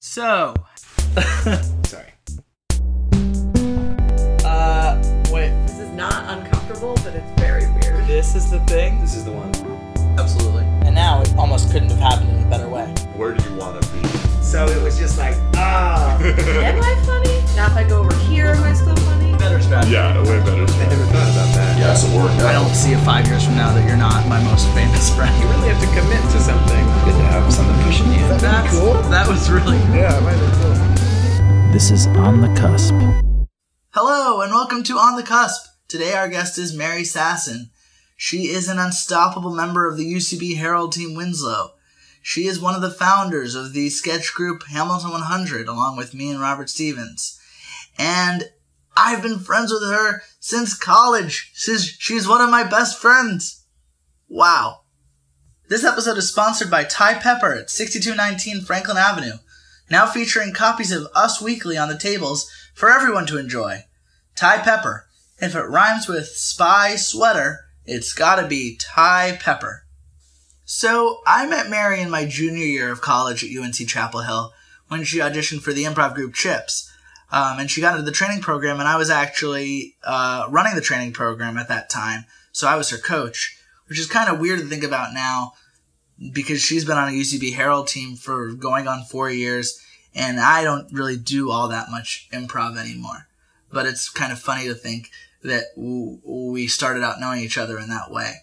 So. Sorry. Wait. This is not uncomfortable, but it's very weird. This is the thing? This is the one. Absolutely. And now it almost couldn't have happened in a better way. Where do you want to be? So it was just like, Am I funny? Now if I go over here, am I still funny? Better strategy. Yeah, way better I strategy. never thought about that. Yes, it worked I out. don't see it 5 years from now that you're not my most famous friend. You really have to commit to something. Good to have something pushing you. That's cool. That was really cool. Yeah, it might be cool. This is On the Cusp. Hello and welcome to On the Cusp. Today our guest is Mary Sasson. She is an unstoppable member of the UCB Harold team Winslow. She is one of the founders of the sketch group Hamilton 100 along with me and Robert Stevens. And I've been friends with her since college. She's one of my best friends. Wow. This episode is sponsored by Thai Pepper at 6219 Franklin Avenue, now featuring copies of Us Weekly on the tables for everyone to enjoy. Thai Pepper. If it rhymes with spy sweater, it's gotta be Thai Pepper. So, I met Mary in my junior year of college at UNC Chapel Hill when she auditioned for the improv group Chips. And she got into the training program, and I was actually running the training program at that time, so I was her coach, which is kind of weird to think about now because she's been on a UCB Harold team for going on 4 years, and I don't really do all that much improv anymore. But it's kind of funny to think that we started out knowing each other in that way.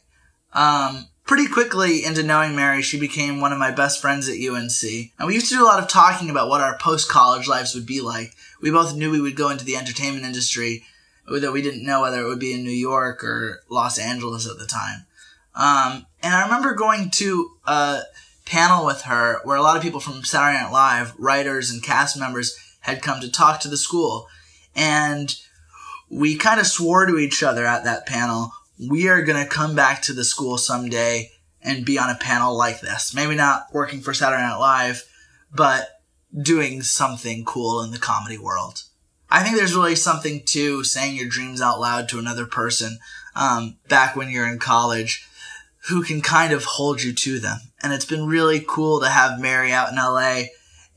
Pretty quickly into knowing Mary, she became one of my best friends at UNC. And we used to do a lot of talking about what our post-college lives would be like. We both knew we would go into the entertainment industry, though we didn't know whether it would be in New York or Los Angeles at the time. And I remember going to a panel with her where a lot of people from Saturday Night Live, writers and cast members, had come to talk to the school. And we kind of swore to each other at that panel, we are going to come back to the school someday and be on a panel like this. Maybe not working for Saturday Night Live, but doing something cool in the comedy world. I think there's really something to saying your dreams out loud to another person back when you're in college who can kind of hold you to them. And it's been really cool to have Mary out in LA,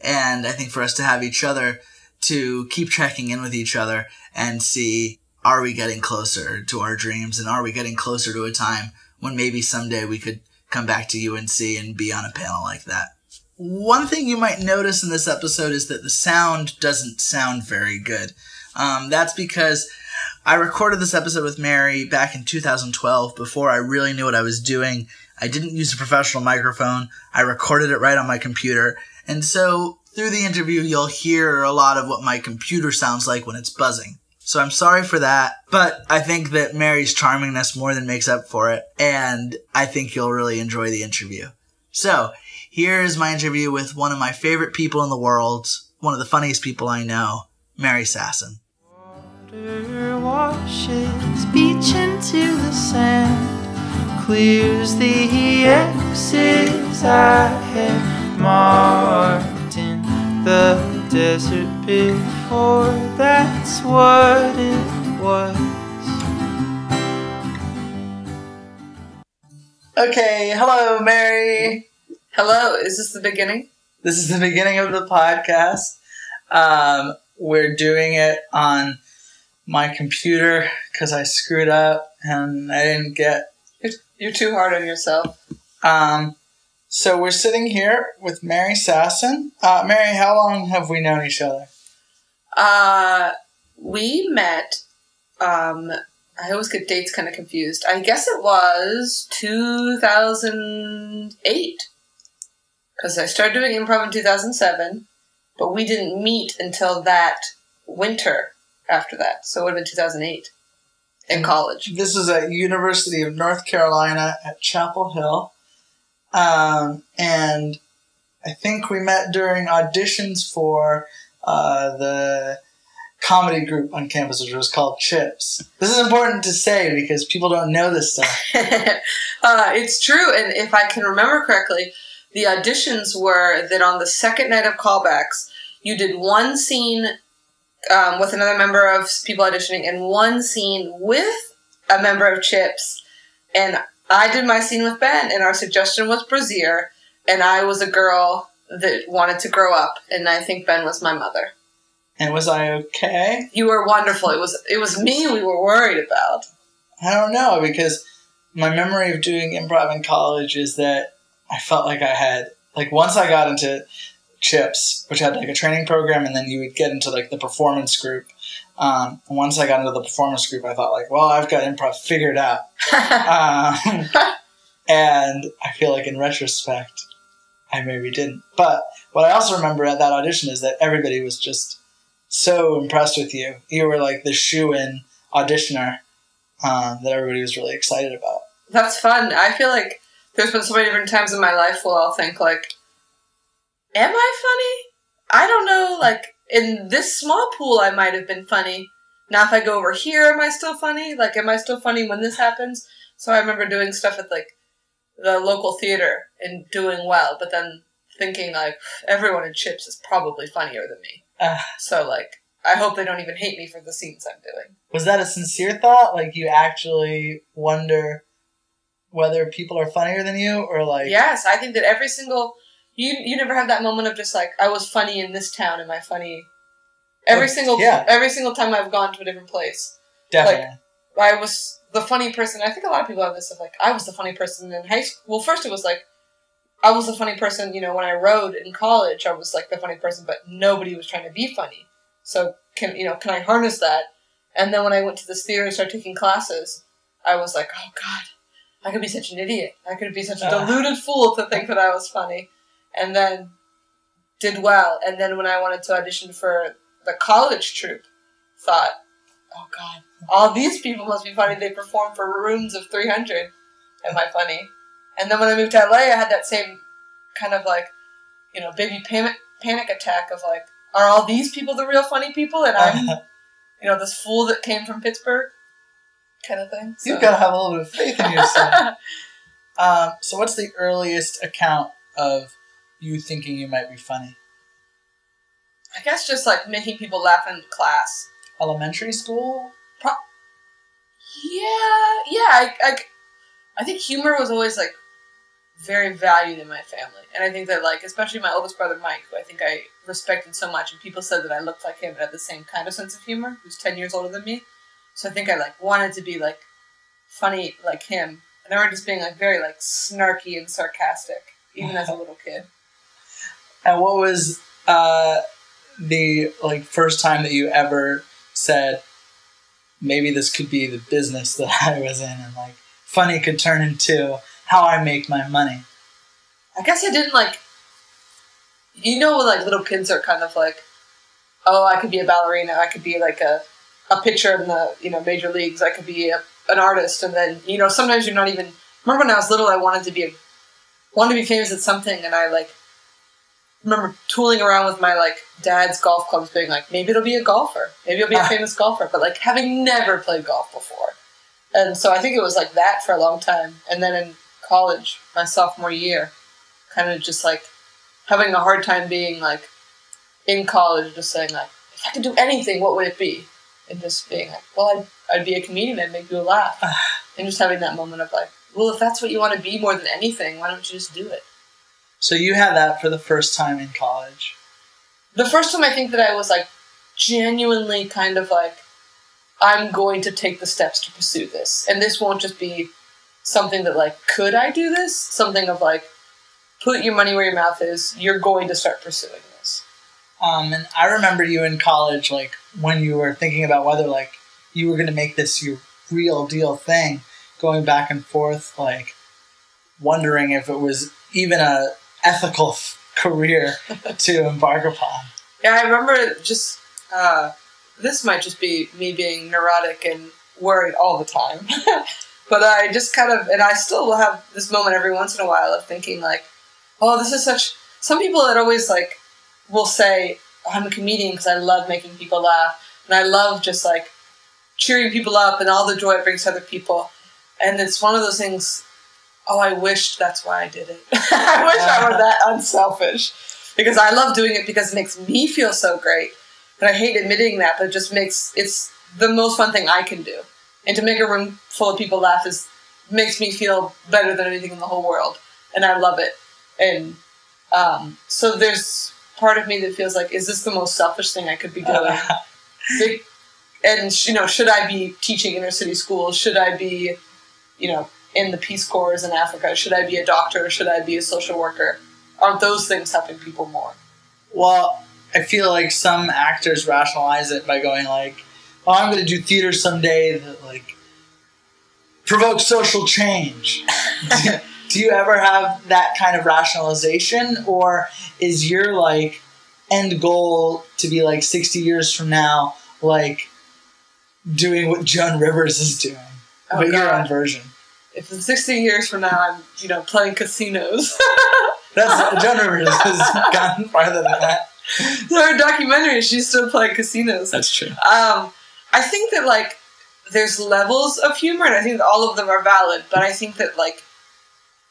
and I think for us to have each other to keep checking in with each other and see, are we getting closer to our dreams, and are we getting closer to a time when maybe someday we could come back to UNC and be on a panel like that. One thing you might notice in this episode is that the sound doesn't sound very good. That's because I recorded this episode with Mary back in 2012 before I really knew what I was doing. I didn't use a professional microphone. I recorded it right on my computer. And so through the interview, you'll hear a lot of what my computer sounds like when it's buzzing. So I'm sorry for that, but I think that Mary's charmingness more than makes up for it, and I think you'll really enjoy the interview. So, here's my interview with one of my favorite people in the world, one of the funniest people I know, Mary Sasson. Water washes beach into the sand, clears the X's I had marked in the desert before, that's what it was. Okay, hello Mary. Hello, is this the beginning? This is the beginning of the podcast. We're doing it on my computer because I screwed up and I didn't get... You're too hard on yourself. So we're sitting here with Mary Sasson. Mary, how long have we known each other? We met, I always get dates kind of confused. I guess it was 2008. Because I started doing improv in 2007, but we didn't meet until that winter after that. So it would have been 2008 in college. This was at University of North Carolina at Chapel Hill. And I think we met during auditions for the comedy group on campus, which was called Chips. This is important to say because people don't know this stuff. It's true, and if I can remember correctly, the auditions were that on the second night of callbacks, you did one scene with another member of people auditioning and one scene with a member of Chips, and I did my scene with Ben, and our suggestion was Brazier, and I was a girl that wanted to grow up, and I think Ben was my mother. And was I okay? You were wonderful. It was me we were worried about. I don't know, because my memory of doing improv in college is that I felt like I had, like, once I got into CHIPS, which had like a training program, and then you would get into like the performance group. And once I got into the performance group, I thought like, well, I've got improv figured out. And I feel like in retrospect, I maybe didn't. But what I also remember at that audition is that everybody was just so impressed with you. You were like the shoo-in auditioner that everybody was really excited about. That's fun. I feel like there's been so many different times in my life where I'll think like, am I funny? I don't know. Like, in this small pool, I might have been funny. Now, if I go over here, am I still funny? Like, am I still funny when this happens? So I remember doing stuff at, like, the local theater and doing well, but then thinking, like, everyone in CHIPS is probably funnier than me. So, like, I hope they don't even hate me for the scenes I'm doing. Was that a sincere thought? Like, you actually wonder whether people are funnier than you, or, like... Yes, I think that every single... You never have that moment of just like, I was funny in this town, am I funny? Every single time I've gone to a different place. Definitely. Like, I was the funny person. I think a lot of people have this of like, I was the funny person in high school. Well, first it was like, I was the funny person, you know, when I rode in college, I was like the funny person, but nobody was trying to be funny. So can I harness that? And then when I went to this theater and started taking classes, I was like, oh God, I could be such an idiot. I could be such a deluded fool to think that I was funny. And then did well. And then when I wanted to audition for the college troupe, thought, oh God, all these people must be funny. They perform for rooms of 300. Am I funny? And then when I moved to LA, I had that same kind of like, you know, baby panic attack of like, are all these people the real funny people? And I'm, you know, this fool that came from Pittsburgh kind of thing. So. You've got to have a little bit of faith in yourself. So what's the earliest account of you thinking you might be funny? I guess just like making people laugh in class. Elementary school? Yeah. I think humor was always like very valued in my family, and I think that like especially my oldest brother Mike, who I think I respected so much, and people said that I looked like him and had the same kind of sense of humor. Who's 10 years older than me, so I think I like wanted to be like funny like him, and I remember just being like very like snarky and sarcastic even as a little kid. And what was the like first time that you ever said, maybe this could be the business that I was in, and like funny could turn into how I make my money? I guess I didn't like, you know, like little kids are kind of like, oh, I could be a ballerina, I could be like a pitcher in the, you know, major leagues, I could be an artist, and then, you know, sometimes you're not even, remember when I was little, I wanted to be famous at something, and I like remember tooling around with my like dad's golf clubs being like, maybe it'll be a golfer, maybe I'll be a famous golfer, but like having never played golf before. And so I think it was like that for a long time. And then in college, my sophomore year, kind of just like having a hard time being like in college, just saying like, if I could do anything, what would it be? And just being like, well, I'd be a comedian, I'd make people laugh. And just having that moment of like, well, if that's what you want to be more than anything, why don't you just do it? So you had that for the first time in college? The first time I think that I was like genuinely kind of like, I'm going to take the steps to pursue this. And this won't just be something that like, could I do this? Something of like, put your money where your mouth is. You're going to start pursuing this. And I remember you in college, like when you were thinking about whether like you were going to make this your real deal thing, going back and forth, like wondering if it was even a ethical career to embark upon. Yeah, I remember just, this might just be me being neurotic and worried all the time. But I just kind of, and I still will have this moment every once in a while of thinking like, oh, this is such, some people that always like will say, oh, I'm a comedian because I love making people laugh. And I love just like cheering people up and all the joy it brings to other people. And it's one of those things, oh, I wish that's why I did it. I wish I were that unselfish. Because I love doing it because it makes me feel so great. And I hate admitting that, but it just makes, it's the most fun thing I can do. And to make a room full of people laugh makes me feel better than anything in the whole world. And I love it. And So there's part of me that feels like, is this the most selfish thing I could be doing? And, should I be teaching inner city schools? Should I be, in the Peace Corps in Africa? Should I be a doctor? Should I be a social worker? Are those things helping people more? Well, I feel like some actors rationalize it by going like, "Oh, I'm going to do theater someday that like provokes social change." Do you ever have that kind of rationalization, or is your like end goal to be like 60 years from now, like doing what Joan Rivers is doing, but your own version? If in 60 years from now I'm, playing casinos. That's Joan Rivers has gotten farther than that. Her documentary, she's still playing casinos. That's true. I think that like there's levels of humor, and I think that all of them are valid. But I think that like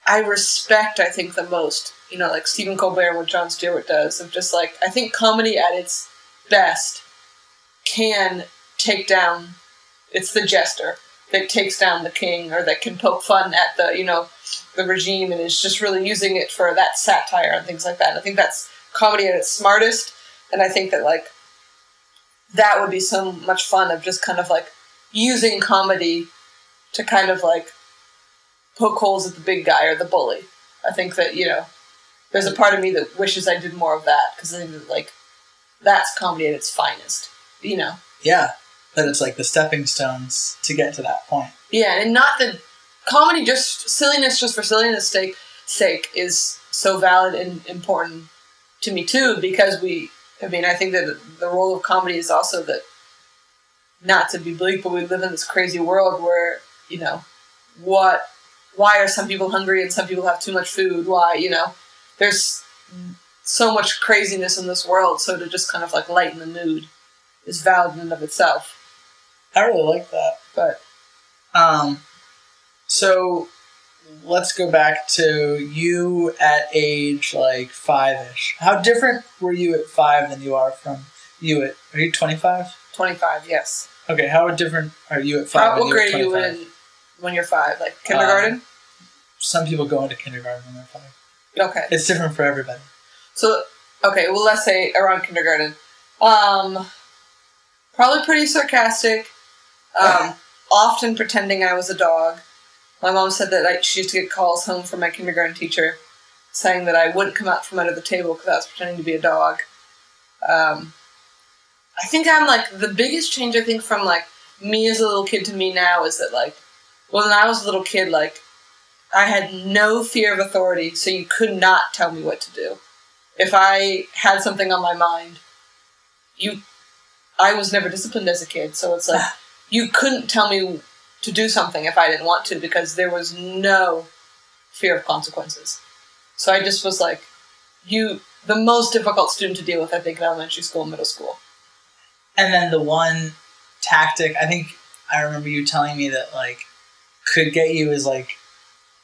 I respect, the most, like Stephen Colbert and what Jon Stewart does, of just like, I think comedy at its best can take down. It's the jester that takes down the king, or that can poke fun at the the regime, and is just really using it for that satire and things like that. And I think that's comedy at its smartest, and I think that like that would be so much fun, of just kind of like using comedy to kind of like poke holes at the big guy or the bully. I think that there's a part of me that wishes I did more of that, because I think that like that's comedy at its finest. Yeah, that it's like the stepping stones to get to that point. Yeah, and not that comedy just for silliness sake is so valid and important to me too, because I think that the role of comedy is also that, not to be bleak, but we live in this crazy world where, why are some people hungry and some people have too much food? Why, there's so much craziness in this world, so to just kind of like lighten the mood is valid in and of itself. I really like that. But so let's go back to you at age like 5-ish. How different were you at 5 than you are from you at, are you 25? 25, yes. Okay, how different are you at 5? What grade are you in when you're 5? Like kindergarten? Some people go into kindergarten when they're 5. Okay. It's different for everybody. So, okay, well, let's say around kindergarten. Probably pretty sarcastic. Often pretending I was a dog. My mom said that she used to get calls home from my kindergarten teacher saying that I wouldn't come out from under the table because I was pretending to be a dog. I think I'm like, the biggest change I think from like me as a little kid to me now is that like, when I was a little kid, like I had no fear of authority, so you could not tell me what to do. If I had something on my mind, I was never disciplined as a kid, so it's like, you couldn't tell me to do something if I didn't want to, because there was no fear of consequences. So I just was like, the most difficult student to deal with, I think, in elementary school and middle school. And then the one tactic, I think I remember you telling me that, like, could get you is, like,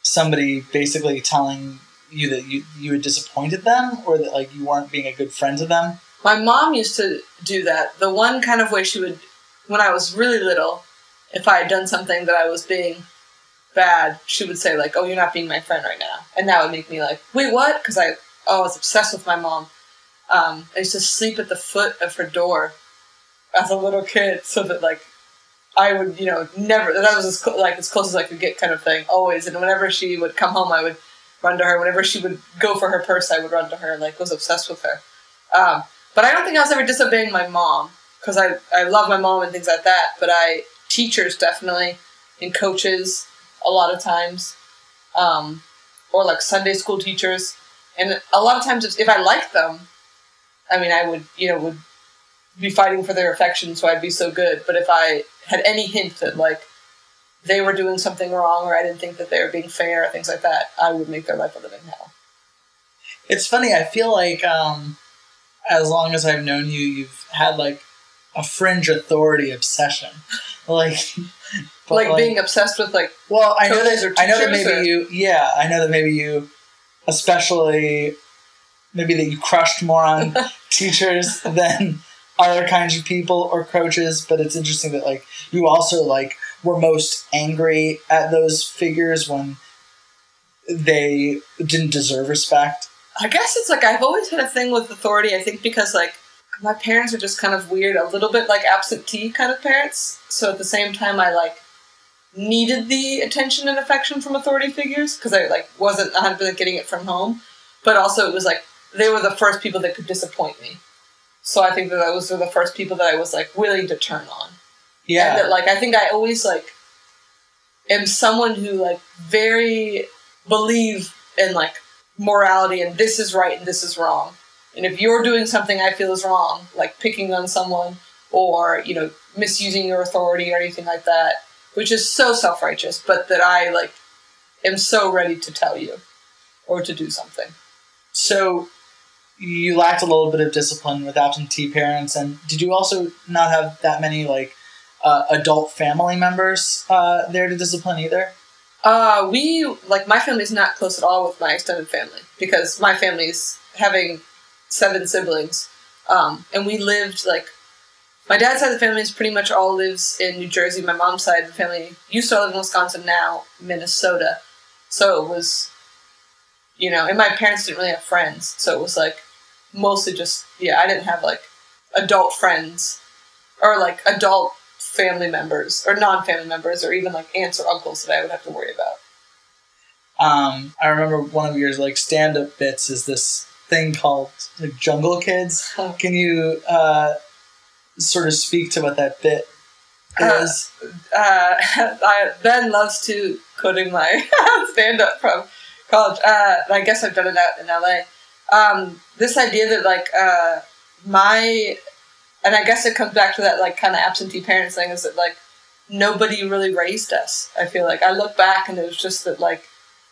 somebody basically telling you that you had disappointed them, or that, like, you weren't being a good friend to them. My mom used to do that. The one kind of way she would, when I was really little, if I had done something that I was being bad, she would say, like, "Oh, you're not being my friend right now." And that would make me like, "Wait, what?" Because I was obsessed with my mom. I used to sleep at the foot of her door as a little kid, so that, like, I would, never, that was as close as I could get kind of thing, always. And whenever she would come home, I would run to her. Whenever she would go for her purse, I would run to her, like, was obsessed with her. But I don't think I was ever disobeying my mom, because I love my mom and things like that, but teachers definitely, and coaches a lot of times, or like Sunday school teachers, and a lot of times if I liked them, I mean, I would be fighting for their affection, so I'd be so good. But if I had any hint that like they were doing something wrong, or I didn't think that they were being fair, or things like that, I would make their life a living hell. It's funny, I feel like as long as I've known you, you've had like a fringe authority obsession. Like being obsessed with like, well, I know that maybe you especially, maybe that you crushed more on teachers than other kinds of people or coaches, but it's interesting that like you also like were most angry at those figures when they didn't deserve respect. I guess it's like I've always had a thing with authority, I think because like my parents are just kind of weird, a little bit like absentee kind of parents. So at the same time I like needed the attention and affection from authority figures because I like wasn't 100% getting it from home. But also it was like they were the first people that could disappoint me. So I think that those were the first people that I was like willing to turn on. Yeah. And that like I think I always like am someone who like very believe in like morality and this is right and this is wrong. And if you're doing something I feel is wrong, like picking on someone or, you know, misusing your authority or anything like that, which is so self-righteous, but that I like am so ready to tell you or to do something. So you lacked a little bit of discipline with absentee parents, and did you also not have that many like adult family members there to discipline either? My family's not close at all with my extended family because my family's having 7 siblings. And we lived like, my dad's side of the family is pretty much all lives in New Jersey. My mom's side of the family used to live in Wisconsin, now Minnesota. So it was, you know, and my parents didn't really have friends. So it was like mostly just, I didn't have like adult friends or like adult family members or non-family members or even like aunts or uncles that I would have to worry about. I remember one of your like stand-up bits is this thing called like Jungle Kids. Can you sort of speak to what that bit is? Ben loves to quoting my stand-up from college. I guess I've done it out in LA. This idea that like and I guess it comes back to that like kind of absentee parents thing is that like nobody really raised us. I feel like I look back and it was just that like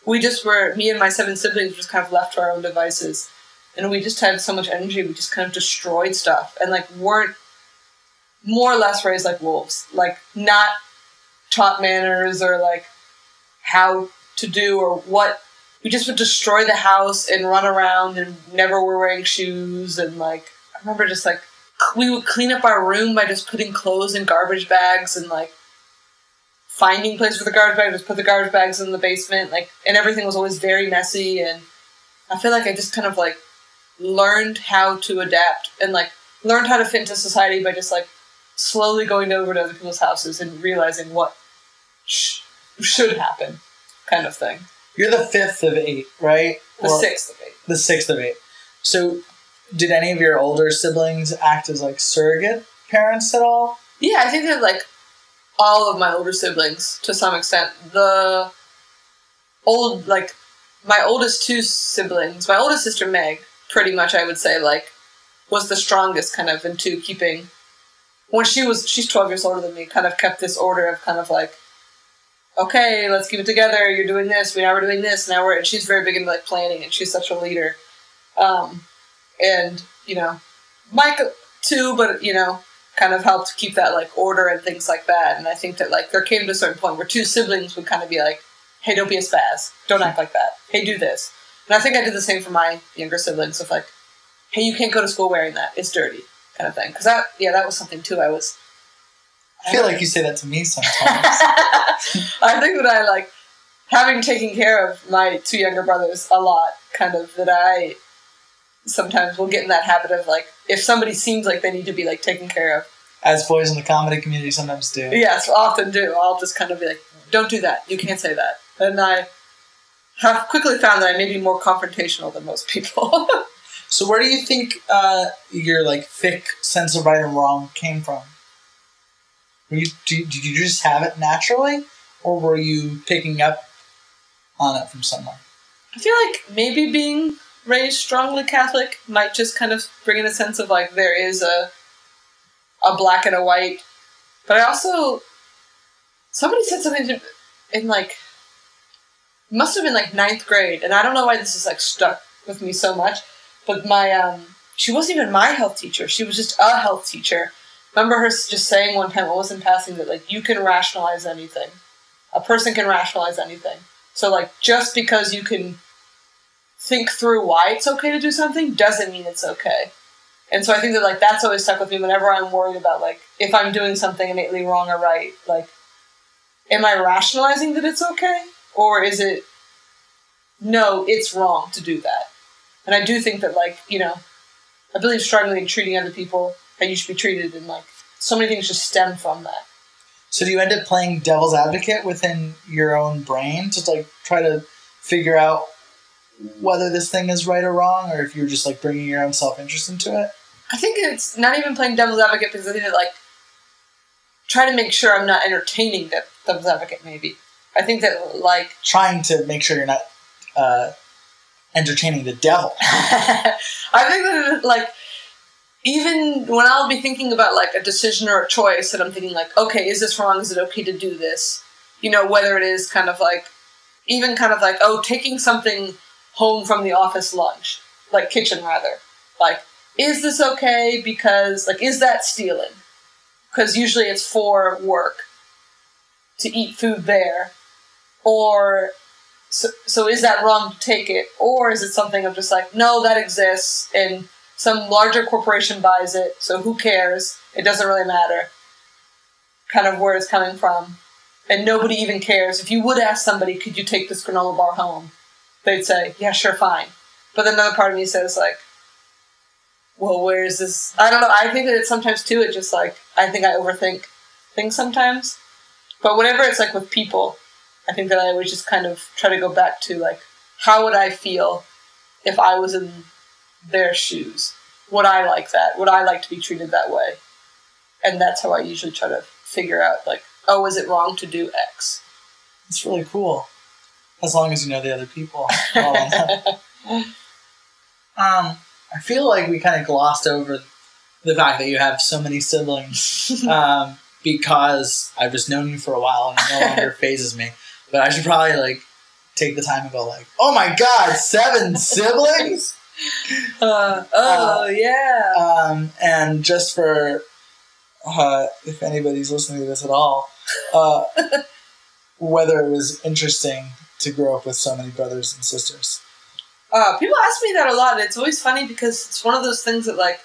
me and my 7 siblings were just kind of left to our own devices. And we just had so much energy, we just kind of destroyed stuff and like weren't more or less raised like wolves, like not taught manners or like how to do or what. We just would destroy the house and run around and never were wearing shoes. And like, I remember just like, we would clean up our room by just putting clothes in garbage bags and like finding places for the garbage bags, just put the garbage bags in the basement, like, and everything was always very messy. And I feel like I just kind of like learned how to adapt and like learned how to fit into society by just like slowly going over to other people's houses and realizing what should happen kind of thing. You're the 5th of 8, right? The 6th of 8. The 6th of 8. So did any of your older siblings act as like surrogate parents at all? Yeah, I think that like all of my older siblings to some extent. My oldest 2 siblings, my oldest sister Meg, pretty much I would say like was the strongest kind of into keeping, when she's 12 years older than me, kind of kept this order of kind of like, okay, let's keep it together, you're doing this, now we're doing this, and she's very big into like planning and she's such a leader. And, you know, Mike too, but, you know, kind of helped keep that like order and things like that. And I think that like there came to a certain point where 2 siblings would kind of be like, hey, don't be a spaz, don't act like that, hey, do this. And I think I did the same for my younger siblings of like, hey, you can't go to school wearing that, it's dirty, kind of thing. Because that was something too I feel like you say that to me sometimes. I think that I like, having taken care of my 2 younger brothers a lot, kind of, that I sometimes will get in that habit of like, if somebody seems like they need to be like taken care of. As boys in the comedy community sometimes do. Yes, often do. I'll just kind of be like, don't do that. You can't say that. And I have quickly found that I may be more confrontational than most people. So where do you think your like thick sense of right and wrong came from? Did you just have it naturally, or were you picking up on it from someone? I feel like maybe being raised strongly Catholic might just kind of bring in a sense of like there is a black and a white. But I also, somebody said something in like, must have been like 9th grade, and I don't know why this is like stuck with me so much, but my she wasn't even my health teacher, she was just a health teacher. Remember her just saying one time, what was in passing, that like you can rationalize anything. A person can rationalize anything. So like just because you can think through why it's okay to do something doesn't mean it's okay. And so I think that like that's always stuck with me whenever I'm worried about like if I'm doing something innately wrong or right, like am I rationalizing that it's okay? Or is it no, it's wrong to do that? And I do think that, like, you know, I believe strongly in treating other people how you should be treated, and, like, so many things just stem from that. So do you end up playing devil's advocate within your own brain to, like, try to figure out whether this thing is right or wrong, or if you're just, like, bringing your own self-interest into it? I think it's not even playing devil's advocate, because I think that, like, try to make sure I'm not entertaining devil's advocate, maybe. I think that, like... Trying to make sure you're not entertaining the devil. I think that, like, even when I'll be thinking about, like, a decision or a choice, and I'm thinking, like, okay, is this wrong? Is it okay to do this? You know, whether it is kind of like, even kind of like, oh, taking something home from the office lunch, like kitchen rather. Like, is this okay? Because, like, is that stealing? Because usually it's for work to eat food there. Or, so is that wrong to take it? Or is it something of just like, no, that exists, and some larger corporation buys it, so who cares? It doesn't really matter. Kind of where it's coming from. And nobody even cares. If you would ask somebody, could you take this granola bar home? They'd say, yeah, sure, fine. But then another part of me says, like, well, where is this? I don't know. I think that it's sometimes, too, it just, like, I think I overthink things sometimes. But whenever it's, like, with people, I think that I always just kind of try to go back to, like, how would I feel if I was in their shoes? Would I like that? Would I like to be treated that way? And that's how I usually try to figure out, like, oh, is it wrong to do X? It's really cool. As long as you know the other people. I feel like we kind of glossed over the fact that you have so many siblings because I've just known you for a while and it no longer phases me. But I should probably, like, take the time and go, like, oh my God, 7 siblings? Yeah. And just for, if anybody's listening to this at all, whether it was interesting to grow up with so many brothers and sisters. People ask me that a lot, and it's always funny because it's one of those things that, like,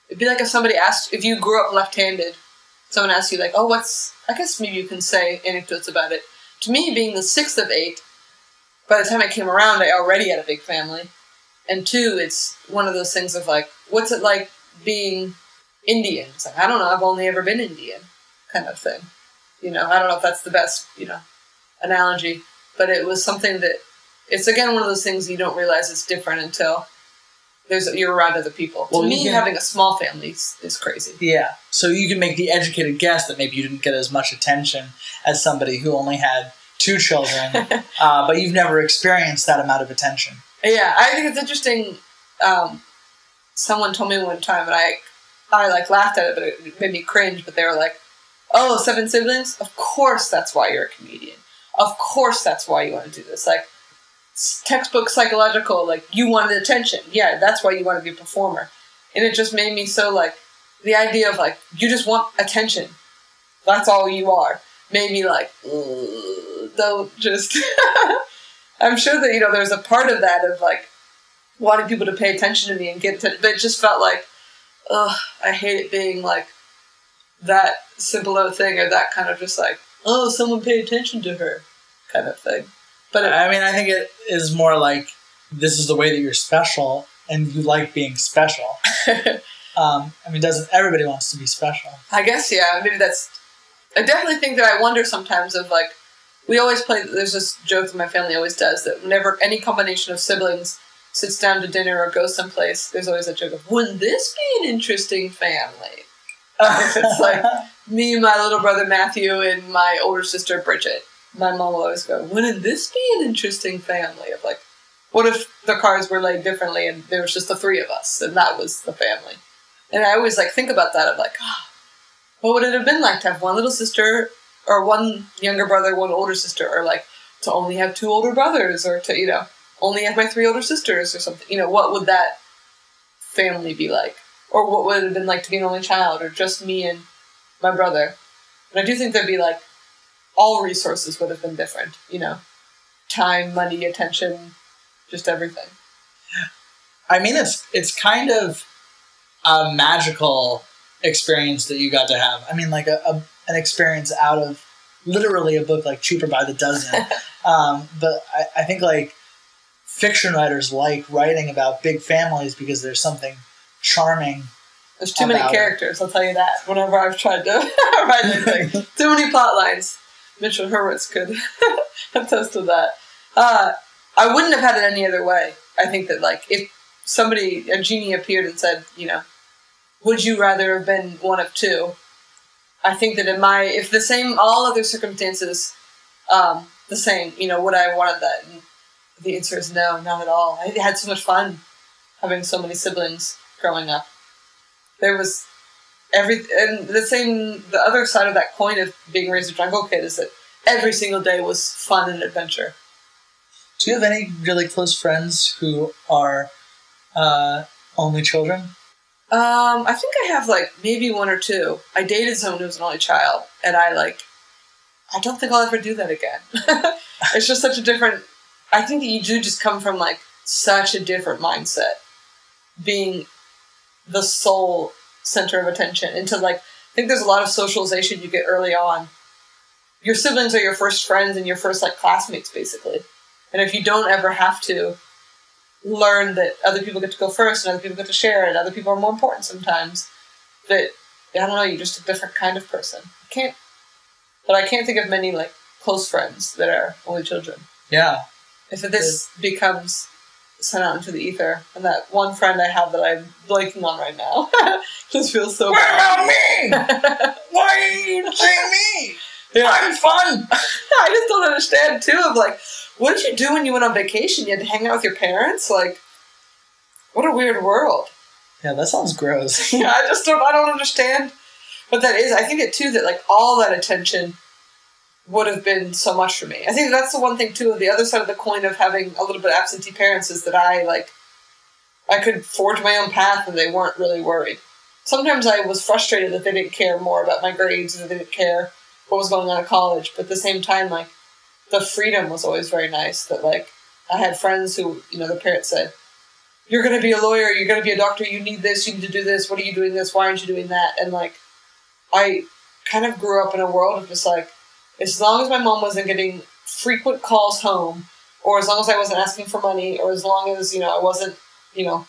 it'd be like if somebody asked, if you grew up left-handed, someone asks you, like, oh, I guess maybe you can say anecdotes about it. To me, being the 6th of 8, by the time I came around, I already had a big family. And 2, it's one of those things of, like, what's it like being Indian? It's like, I don't know, I've only ever been Indian, kind of thing. You know, I don't know if that's the best, you know, analogy, but it was something that, it's again one of those things you don't realize it's different until you're around other people. Well, to me, having a small family is crazy. Yeah. So you can make the educated guess that maybe you didn't get as much attention as somebody who only had 2 children, but you've never experienced that amount of attention. Yeah, I think it's interesting. Someone told me one time, and I like laughed at it, but it made me cringe. But they were like, "Oh, 7 siblings? Of course, that's why you're a comedian. Of course, that's why you want to do this. Like, textbook psychological. Like, you wanted attention. Yeah, that's why you want to be a performer." And it just made me so, like, the idea of, like, you just want attention. That's all you are. Made me like, don't just. I'm sure that, you know, there's a part of that of, like, wanting people to pay attention to me and get attention, but it just felt like, ugh, I hate it being, like, that simple of a thing, or that kind of just, like, oh, someone pay attention to her kind of thing. But I mean, I think it is more like, this is the way that you're special, and you like being special. I mean, everybody wants to be special? I guess, yeah, maybe that's, I definitely think that I wonder sometimes of, like, we always play, there's this joke that my family always does, that whenever any combination of siblings sits down to dinner or goes someplace, there's always a joke of, wouldn't this be an interesting family? It's like me, my little brother Matthew, and my older sister Bridget. My mom will always go, wouldn't this be an interesting family? Of, like, what if the cards were laid differently and there was just the 3 of us, and that was the family? And I always, like, think about that of, like, what would it have been like to have one little sister, or one younger brother, one older sister, or, like, to only have 2 older brothers, or to, you know, only have my 3 older sisters or something. You know, what would that family be like? Or what would it have been like to be an only child, or just me and my brother? And I do think there'd be, like, all resources would have been different, you know? Time, money, attention, just everything. I mean, it's kind of a magical experience that you got to have. I mean, like, an experience out of literally a book like Cheaper by the Dozen. But I think, like, fiction writers like writing about big families because there's something charming. There's too many characters, I'll tell you that, whenever I've tried to write anything. Too many plot lines. Mitchell Hurwitz could attest to that. I wouldn't have had it any other way. I think that, like, if a genie appeared and said, you know, would you rather have been one of two? I think that if all other circumstances, the same, you know, would I have wanted that? And the answer is no, not at all. I had so much fun having so many siblings growing up. There was and the other side of that coin of being raised a jungle kid is that every single day was fun and adventure. Do you have any really close friends who are only children? I think I have, like, maybe one or two. I dated someone who was an only child, and I don't think I'll ever do that again. It's just such a different... I think that you do just come from, like, such a different mindset. Being the sole center of attention. Into, like, I think there's a lot of socialization you get early on. Your siblings are your first friends and your first, like, classmates, basically. And if you don't ever have to learn that other people get to go first and other people get to share and other people are more important sometimes, that, I don't know, you're just a different kind of person. But I can't think of many, like, close friends that are only children. Yeah. If this becomes sent out into the ether, and that one friend I have that I'm blanking on right now just feels so What bad. about me? Why are you saying me? Yeah. I'm fun. I just don't understand, too, of, like, what did you do when you went on vacation? You had to hang out with your parents? Like, what a weird world. Yeah, that sounds gross. Yeah, I don't understand what that is. I think that, too, that, like, all that attention would have been so much for me. I think that's the one thing, too, the other side of the coin of having a little bit of absentee parents is that I could forge my own path and they weren't really worried. Sometimes I was frustrated that they didn't care more about my grades, or they didn't care what was going on at college, but at the same time, like, the freedom was always very nice. That, like, I had friends who, you know, the parents said, you're going to be a lawyer, you're going to be a doctor, you need this, you need to do this, what are you doing this, why aren't you doing that? And, like, I kind of grew up in a world of just, like, as long as my mom wasn't getting frequent calls home, or as long as I wasn't asking for money, or as long as, you know, I wasn't, you know,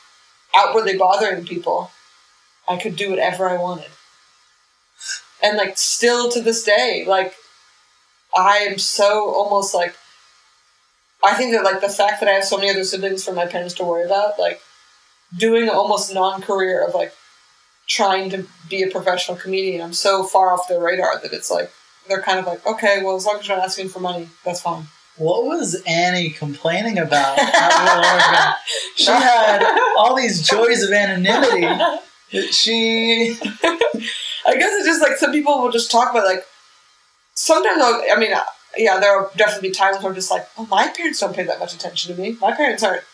outwardly bothering people, I could do whatever I wanted. And, like, still to this day, like, I am so almost, like, I think that, like, the fact that I have so many other siblings for my parents to worry about, like, doing almost non-career of, like, trying to be a professional comedian, I'm so far off their radar that it's, like, they're kind of like, okay, well, as long as you're not asking for money, that's fine. What was Annie complaining about? She had all these joys of anonymity. I guess it's just, like, some people will just talk about, like, sometimes, there will definitely be times where I'm just like, oh, my parents don't pay that much attention to me. My parents aren't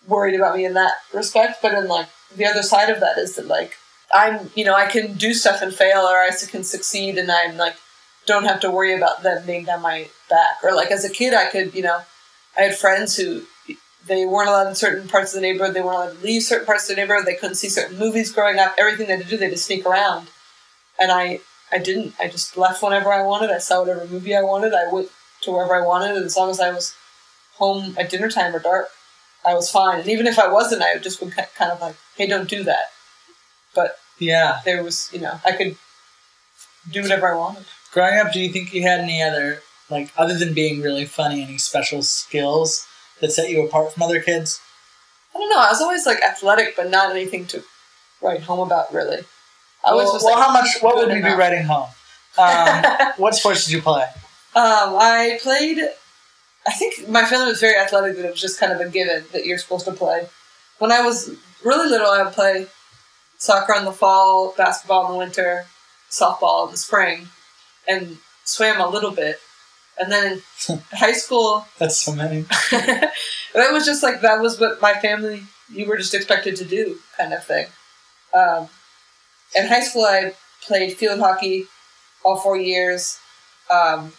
worried about me in that respect. But then, like, the other side of that is that, like, I'm, you know, I can do stuff and fail, or I can succeed, and I'm, like, don't have to worry about them being down my back. Or, like, as a kid, I could, you know, I had friends who, they weren't allowed in certain parts of the neighborhood, they weren't allowed to leave certain parts of the neighborhood, they couldn't see certain movies growing up, everything they had to do, they had to sneak around. And I didn't. I just left whenever I wanted. I saw whatever movie I wanted. I went to wherever I wanted. And as long as I was home at dinner time or dark, I was fine. And even if I wasn't, I just would kind of like, hey, don't do that. But yeah, there was, you know, I could do whatever I wanted. Growing up, do you think you had any other, like, other than being really funny, any special skills that set you apart from other kids? I don't know. I was always, like, athletic, but not anything to write home about, really. What would you be writing home? What sports did you play? I played, I think my family was very athletic, that it was just kind of a given that you're supposed to play. When I was really little, I would play soccer in the fall, basketball in the winter, softball in the spring, and swam a little bit. And then in high school... That's so many. It was just like, that was what my family, you were just expected to do, kind of thing. In high school, I played field hockey all 4 years. I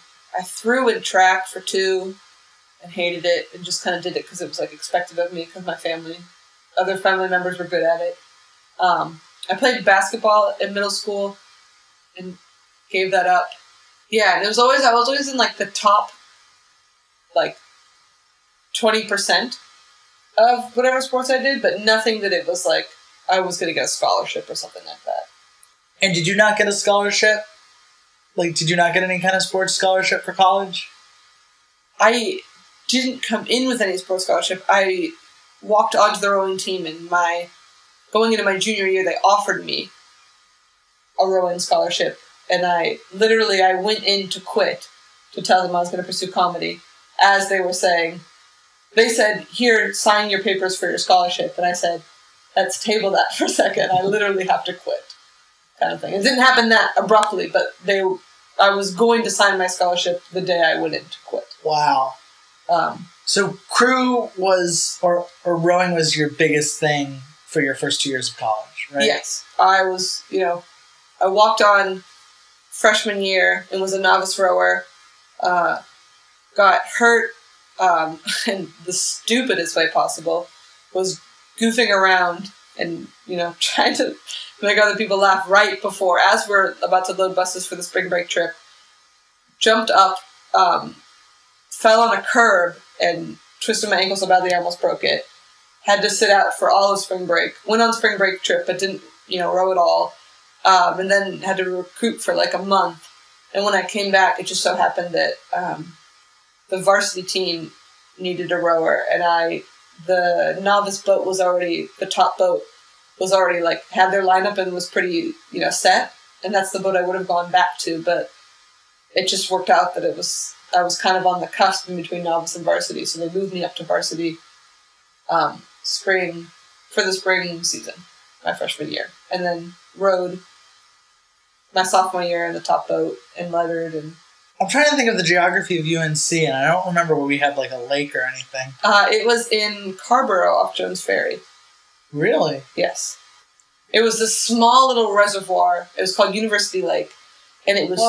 threw in track for 2 and hated it, and just kind of did it because it was, like, expected of me because my other family members were good at it. I played basketball in middle school and gave that up. Yeah, and I was always in, like, the top, like, 20% of whatever sports I did, but nothing that it was like I was going to get a scholarship or something like that. And did you not get a scholarship? Like, did you not get any kind of sports scholarship for college? I didn't come in with any sports scholarship. I walked onto the rowing team, and going into my junior year, they offered me a rowing scholarship, and I went in to quit to tell them I was going to pursue comedy. As they were saying, they said, "Here, sign your papers for your scholarship," and I said, "Let's table that for a second. I literally have to quit," kind of thing. It didn't happen that abruptly, but I was going to sign my scholarship the day I went in to quit. Wow. So crew was, or rowing was your biggest thing for your first 2 years of college, right? Yes. I was, I walked on freshman year and was a novice rower, got hurt in the stupidest way possible, was goofing around and, trying to make other people laugh right before, as we're about to load buses for the spring break trip, jumped up, fell on a curb and twisted my ankle so badly I almost broke it. Had to sit out for all of spring break. Went on spring break trip, but didn't, row at all. And then had to recruit for like a month. And when I came back, it just so happened that the varsity team needed a rower, and the novice boat was already, the top boat was already had their lineup and was pretty, set. And that's the boat I would have gone back to, but it just worked out that I was kind of on the cusp in between novice and varsity, so they moved me up to varsity for the spring season, my freshman year, and then rowed my sophomore year in the top boat and lettered. And I'm trying to think of the geography of UNC, and I don't remember where we had a lake or anything. It was in Carborough off Jones Ferry. Really? Yes. It was this small little reservoir. It was called University Lake, and it was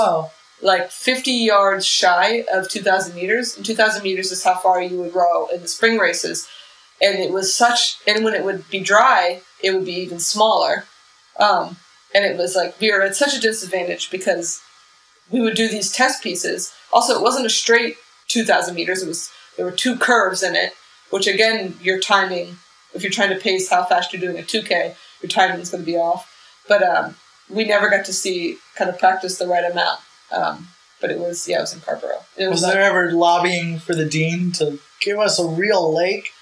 50 yards shy of 2,000 meters. And 2,000 meters is how far you would row in the spring races. And it was and when it would be dry, it would be even smaller. And it was we were at such a disadvantage because we would do these test pieces. Also, it wasn't a straight 2,000 meters. There were two curves in it, which again, your timing, if you're trying to pace how fast you're doing a 2K, your timing is going to be off. But we never got to kind of practice the right amount. But it was in Carborough. Was there ever lobbying for the dean to give us a real lake?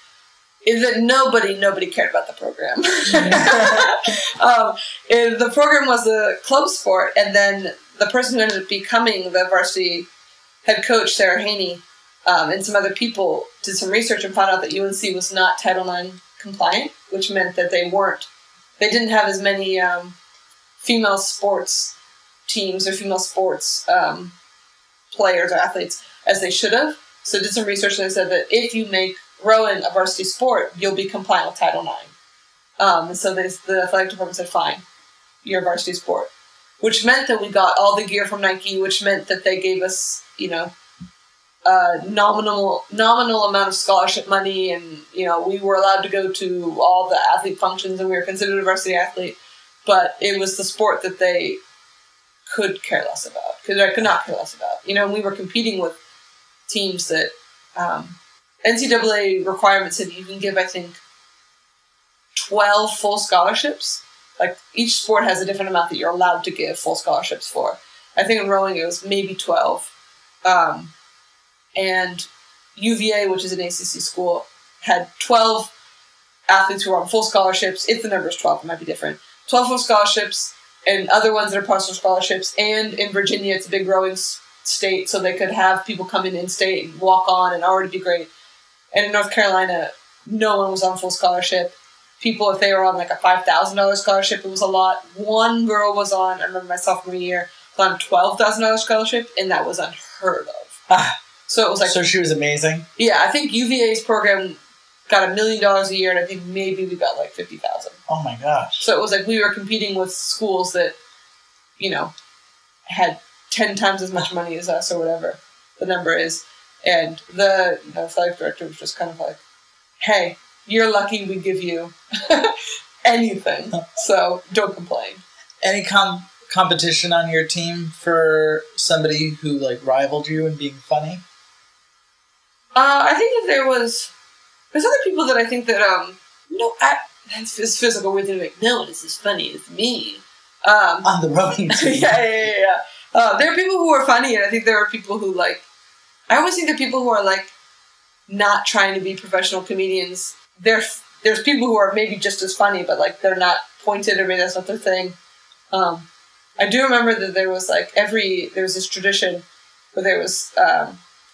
Is that nobody cared about the program. The program was a club sport, and then the person who ended up becoming the varsity head coach, Sarah Haney, and some other people did some research and found out that UNC was not Title IX compliant, which meant that they didn't have as many female sports teams or female sports players or athletes as they should have. So did some research, and they said that if you make rowing a varsity sport, you'll be compliant with Title IX. And so the athletic department said, fine, you're a varsity sport. Which meant that we got all the gear from Nike, which meant that they gave us, a nominal amount of scholarship money, and, we were allowed to go to all the athlete functions, and we were considered a varsity athlete. But it was the sport that they could care less about, because I could not care less about. And we were competing with teams that NCAA requirements said you can give, I think, 12 full scholarships. Each sport has a different amount that you're allowed to give full scholarships for. I think in rowing it was maybe 12. And UVA, which is an ACC school, had 12 athletes who were on full scholarships. If the number is 12, it might be different. 12 full scholarships, and other ones that are partial scholarships. And in Virginia, it's a big rowing state, so they could have people come in-state and walk on and already be great. And in North Carolina, no one was on full scholarship. People, if they were on a $5,000 scholarship, it was a lot. One girl was on, I remember my sophomore year, on a $12,000 scholarship, and that was unheard of. So it was So she was amazing? Yeah, I think UVA's program got $1 million a year, and I think maybe we got $50,000. Oh my gosh. So it was we were competing with schools that, had 10 times as much money as us, or whatever the number is. And the athletic director was just kind of hey, you're lucky we give you anything, so don't complain. Any competition on your team for somebody who rivaled you in being funny? I think if there was There's other people that I think that, this feels like a weird thing to make. No, this is funny. It's me. On the rowing team. Yeah. There are people who are funny, and I think there are people who, like... I always think there are people who are, like, not trying to be professional comedians. There's people who are maybe just as funny, but, like, they're not pointed, or maybe that's not their thing. I do remember that there was, like, there was this tradition where there was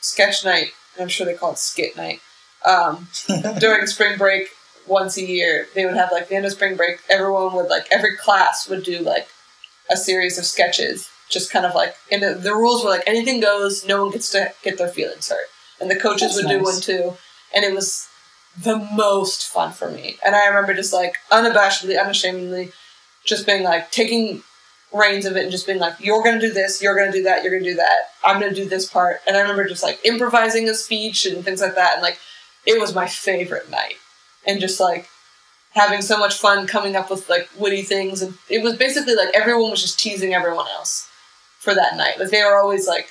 sketch night, and I'm sure they call it skit night, during spring break once a year. They would have, like, the end of spring break, everyone would, like, every class would do, like, a series of sketches, just kind of, like, and the rules were, like, anything goes, no one gets to get their feelings hurt. And the coaches would do one, too. And it was the most fun for me. And I remember just, like, unabashedly, unashamedly, just being, like, taking reins of it and just being like, you're going to do this, you're going to do that, you're going to do that, I'm going to do this part. And I remember just, like, improvising a speech and things like that. And, like, it was my favorite night. And just, like, having so much fun coming up with, like, witty things. And it was basically, like, everyone was just teasing everyone else for that night. Like, they were always, like,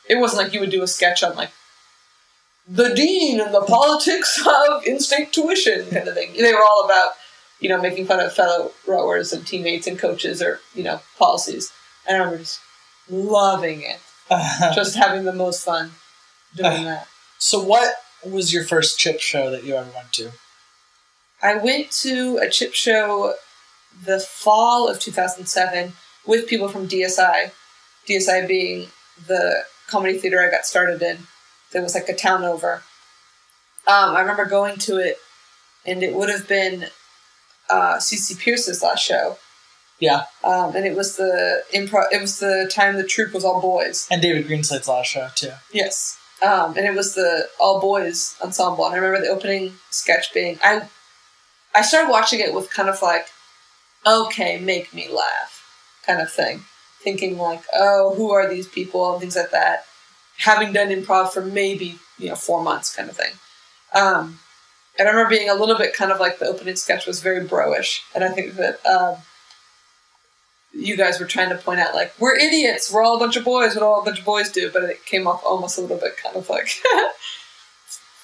it wasn't like you would do a sketch on, like, the dean and the politics of in-state tuition kind of thing. They were all about, you know, making fun of fellow rowers and teammates and coaches or, you know, policies. And I remember just loving it. Just having the most fun doing that. So what was your first chip show that you ever went to? I went to a chip show the fall of 2007 with people from DSI. DSI being the comedy theater I got started in. There was like a town over. I remember going to it, and it would have been C.C. Pierce's last show. Yeah. And it was the time the troupe was all boys. And David Greenside's last show, too. Yes. And it was the all boys ensemble. And I remember the opening sketch being... I started watching it with kind of like, okay, make me laugh kind of thing. Thinking like, oh, who are these people? And things like that. Having done improv for maybe, 4 months kind of thing. And I remember being a little bit kind of like the opening sketch was very bro-ish. And I think that you guys were trying to point out like, we're idiots. We're all a bunch of boys. What all a bunch of boys do. But it came off almost a little bit kind of like,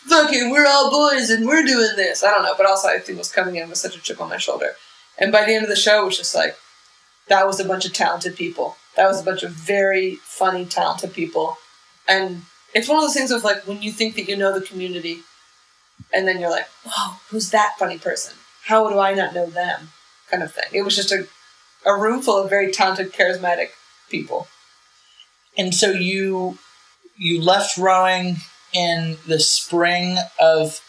fucking, we're all boys and we're doing this. I don't know. But also I think was coming in with such a chip on my shoulder. And by the end of the show, it was just like, that was a bunch of talented people. That was a bunch of very funny, talented people. And it's one of those things of like, when you think that you know the community, and then you're like, whoa, who's that funny person? How do I not know them? Kind of thing. It was just a room full of very talented, charismatic people. And so you left rowing in the spring of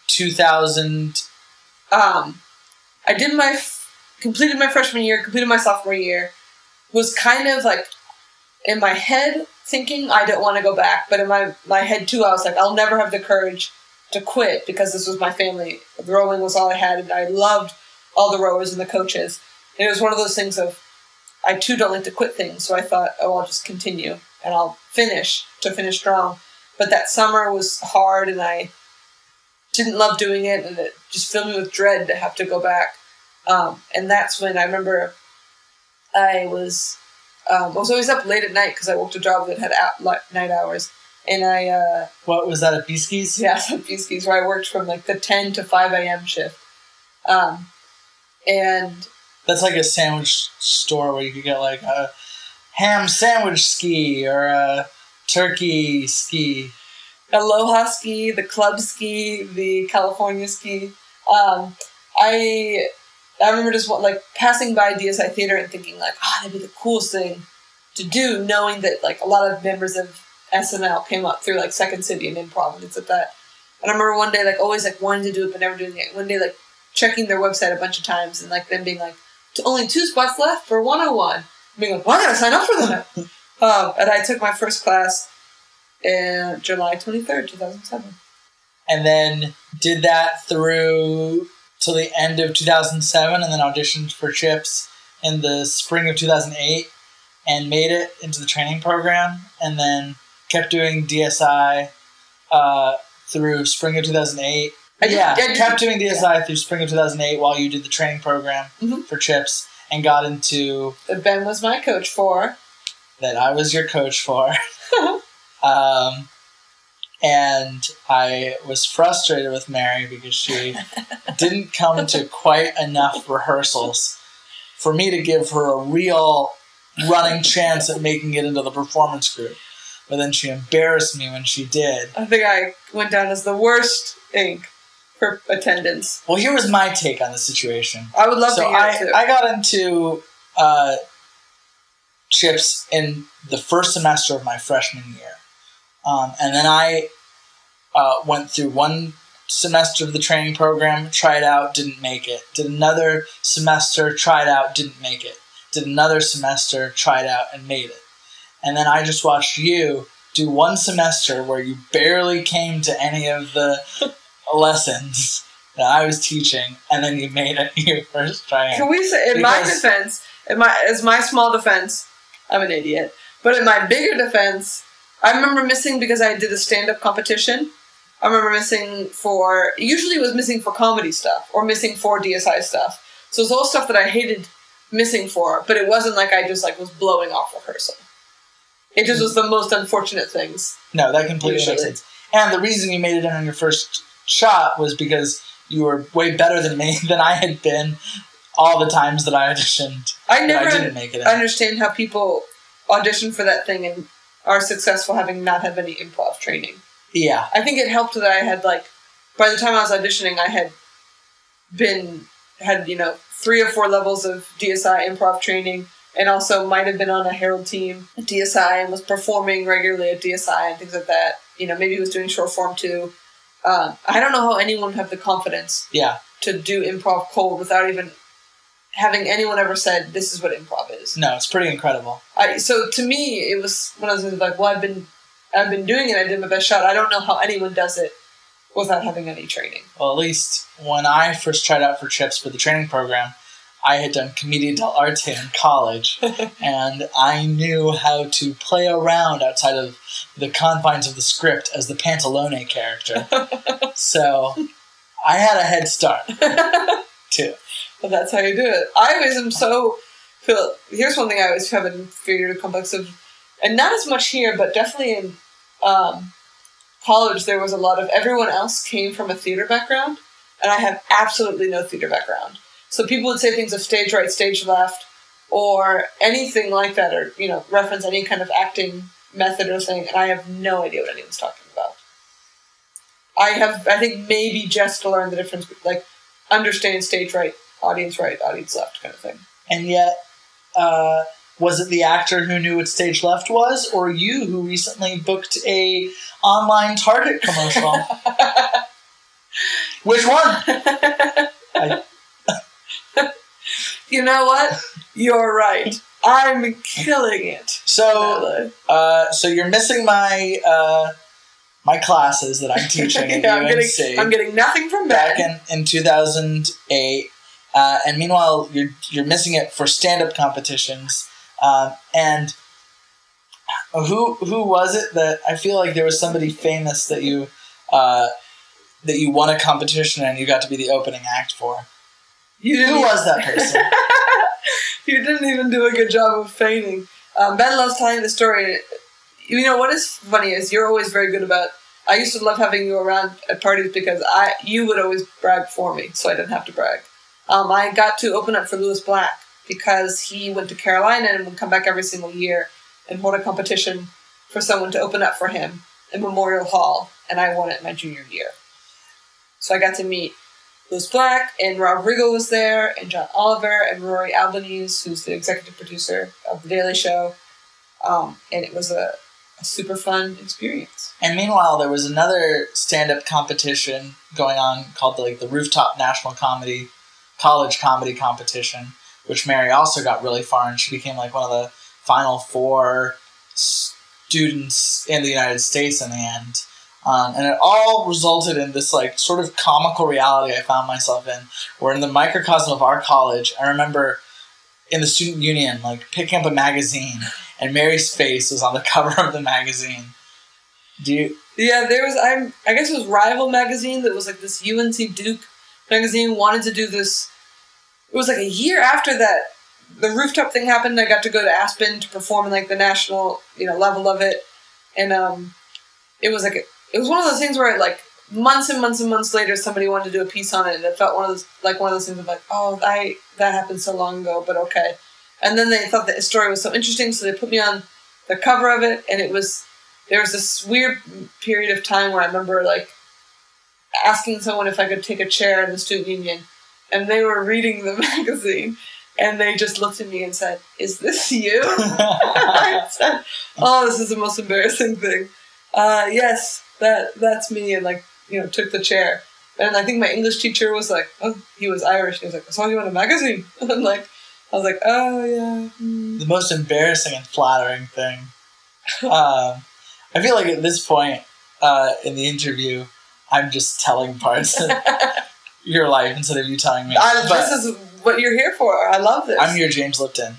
2000. I did completed my freshman year, completed my sophomore year, was kind of like in my head thinking I don't want to go back, but in my head too, I was like, I'll never have the courage to quit because this was my family. The rowing was all I had, and I loved all the rowers and the coaches. And it was one of those things of, I too don't like to quit things, so I thought, oh, I'll just continue, and I'll finish strong. But that summer was hard, and I didn't love doing it, and it just filled me with dread to have to go back. And that's when I remember I was always up late at night because I worked a job that had night hours. And I... what, was that at Beeskey's? Yeah, at Beeskey's, where I worked from like the 10 to 5 a.m. shift. And... That's like a sandwich store where you could get like a ham sandwich ski or a turkey ski. Aloha ski, the club ski, the California ski. I remember just like passing by DSI Theater and thinking like, that'd be the coolest thing to do, knowing that like a lot of members of SNL came up through like Second City and improv and things like that. And I remember one day like always like wanting to do it but never doing it. One day like checking their website a bunch of times and like them being like, only 2 spots left for 101. Being like, well, I gotta sign up for them. And I took my first class in July 23rd, 2007. And then did that through till the end of 2007 and then auditioned for Chips in the spring of 2008 and made it into the training program and then kept doing DSI through spring of 2008. Kept doing DSI through spring of 2008 while you did the training program for Chips and got into... That Ben was my coach for. That I was your coach for. And I was frustrated with Mary because she didn't come to quite enough rehearsals for me to give her a real running chance at making it into the performance group. But then she embarrassed me when she did. I think I went down as the worst ink for attendance. Well, here was my take on the situation. I would love to hear it too. I got into Chips in the first semester of my freshman year. And then I went through one semester of the training program, tried out, didn't make it. Did another semester, tried out, didn't make it. Did another semester, tried out, and made it. And then I just watched you do one semester where you barely came to any of the lessons that I was teaching, and then you made it your first try. Can we say, in my defense, as my small defense, I'm an idiot. But in my bigger defense, I remember missing because I did a stand-up competition. I remember usually it was missing for comedy stuff, or missing for DSI stuff. So it was all stuff that I hated missing for, but it wasn't like I just was blowing off rehearsal. It just was the most unfortunate things. No, that completely makes sense. And the reason you made it in on your first shot was because you were way better than me, than I had been all the times that I auditioned. I never didn't make it in. understand how people audition for that thing and are successful having not had any improv training. Yeah. I think it helped that I had, by the time I was auditioning, I had 3 or 4 levels of DSI improv training, and also might have been on a Harold team at DSI and was performing regularly at DSI and things like that. Maybe he was doing short form too. I don't know how anyone would have the confidence to do improv cold without even having anyone ever said, this is what improv is. No, it's pretty incredible. So to me, it was one of those things well, I've been doing it, I did my best shot. I don't know how anyone does it without having any training. Well, at least when I first tried out for Chips for the training program, I had done Commedia dell'arte in college, and I knew how to play around outside of the confines of the script as the Pantalone character. So I had a head start, too. Well, that's how you do it. I always am here's one thing I always have figured a complex of, and not as much here, but definitely in college, there was a lot of, everyone else came from a theater background, and I have absolutely no theater background. So people would say things of stage right, stage left, or anything like that, or, reference any kind of acting method or thing, and I have no idea what anyone's talking about. I think maybe just to learn the difference, understand stage right, audience left kind of thing. And yet, was it the actor who knew what stage left was, or you who recently booked a online Target commercial? Which one? You know what? You're right. I'm killing it. So you're missing my my classes that I'm teaching at UNC. I'm getting nothing from that. Back in 2008, and meanwhile you're missing it for stand-up competitions. And who was it that I feel like there was somebody famous that you won a competition and you got to be the opening act for? Who was that person? You didn't even do a good job of feigning. Ben loves telling the story. What is funny is you're always very good about. I used to love having you around at parties because you would always brag for me, so I didn't have to brag. I got to open up for Lewis Black because he went to Carolina and would come back every single year and hold a competition for someone to open up for him in Memorial Hall, and I won it my junior year. So I got to meet Lewis Black, and Rob Riggle was there, and John Oliver, and Rory Albanese, who's the executive producer of The Daily Show. And it was a super fun experience. And meanwhile, there was another stand-up competition going on called the Rooftop National College Comedy Competition, which Mary also got really far, and she became one of the final 4 students in the United States in the end. And it all resulted in this sort of comical reality I found myself in, where in the microcosm of our college, I remember in the student union, picking up a magazine, and Mary's face was on the cover of the magazine. Yeah, there was, I guess it was Rival magazine that was this UNC Duke magazine wanted to do this. It was a year after that, the rooftop thing happened. I got to go to Aspen to perform in the national, level of it. And it it was one of those things where like months and months and months later, somebody wanted to do a piece on it, and it felt one of those things of like, oh, that happened so long ago, but okay. And then they thought the story was so interesting, so they put me on the cover of it, and there was this weird period of time where I remember like asking someone if I could take a chair in the student union, and they were reading the magazine, and they just looked at me and said, "Is this you?" I said, "Oh, this is the most embarrassing thing." Yes, that's me, and like, you know, took the chair. And I think my English teacher was like, oh, he was Irish. He was like, I saw you in a magazine. And like, I was like, oh yeah. The most embarrassing and flattering thing. I feel like at this point in the interview, I'm just telling parts of your life instead of you telling me. This is what you're here for. I love this. I'm your James Lipton.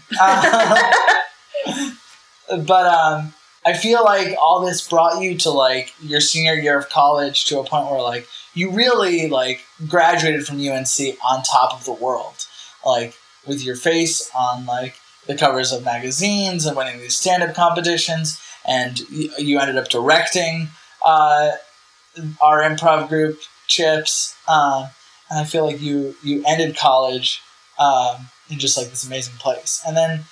But I feel like all this brought you to like your senior year of college to a point where like you really like graduated from UNC on top of the world, like with your face on like the covers of magazines and winning these stand-up competitions, and you ended up directing our improv group Chips, and I feel like you ended college in just like this amazing place. And then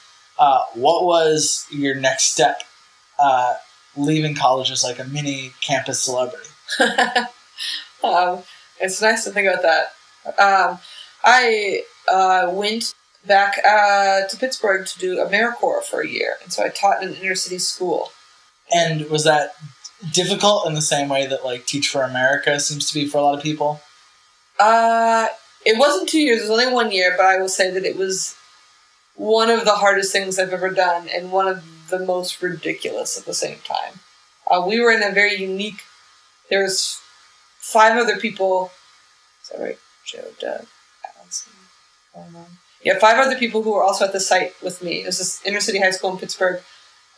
what was your next step leaving college as like a mini campus celebrity? It's nice to think about that. I went back to Pittsburgh to do AmeriCorps for a year, and so I taught in an inner city school. And was that difficult in the same way that like Teach for America seems to be for a lot of people? It wasn't 2 years, it was only 1 year, but I will say that it was one of the hardest things I've ever done, and one of the most ridiculous at the same time. We were in a very unique, there's 5 other people, is that right? Joe, Doug, Allison, yeah, 5 other people who were also at the site with me. It was this inner city high school in Pittsburgh.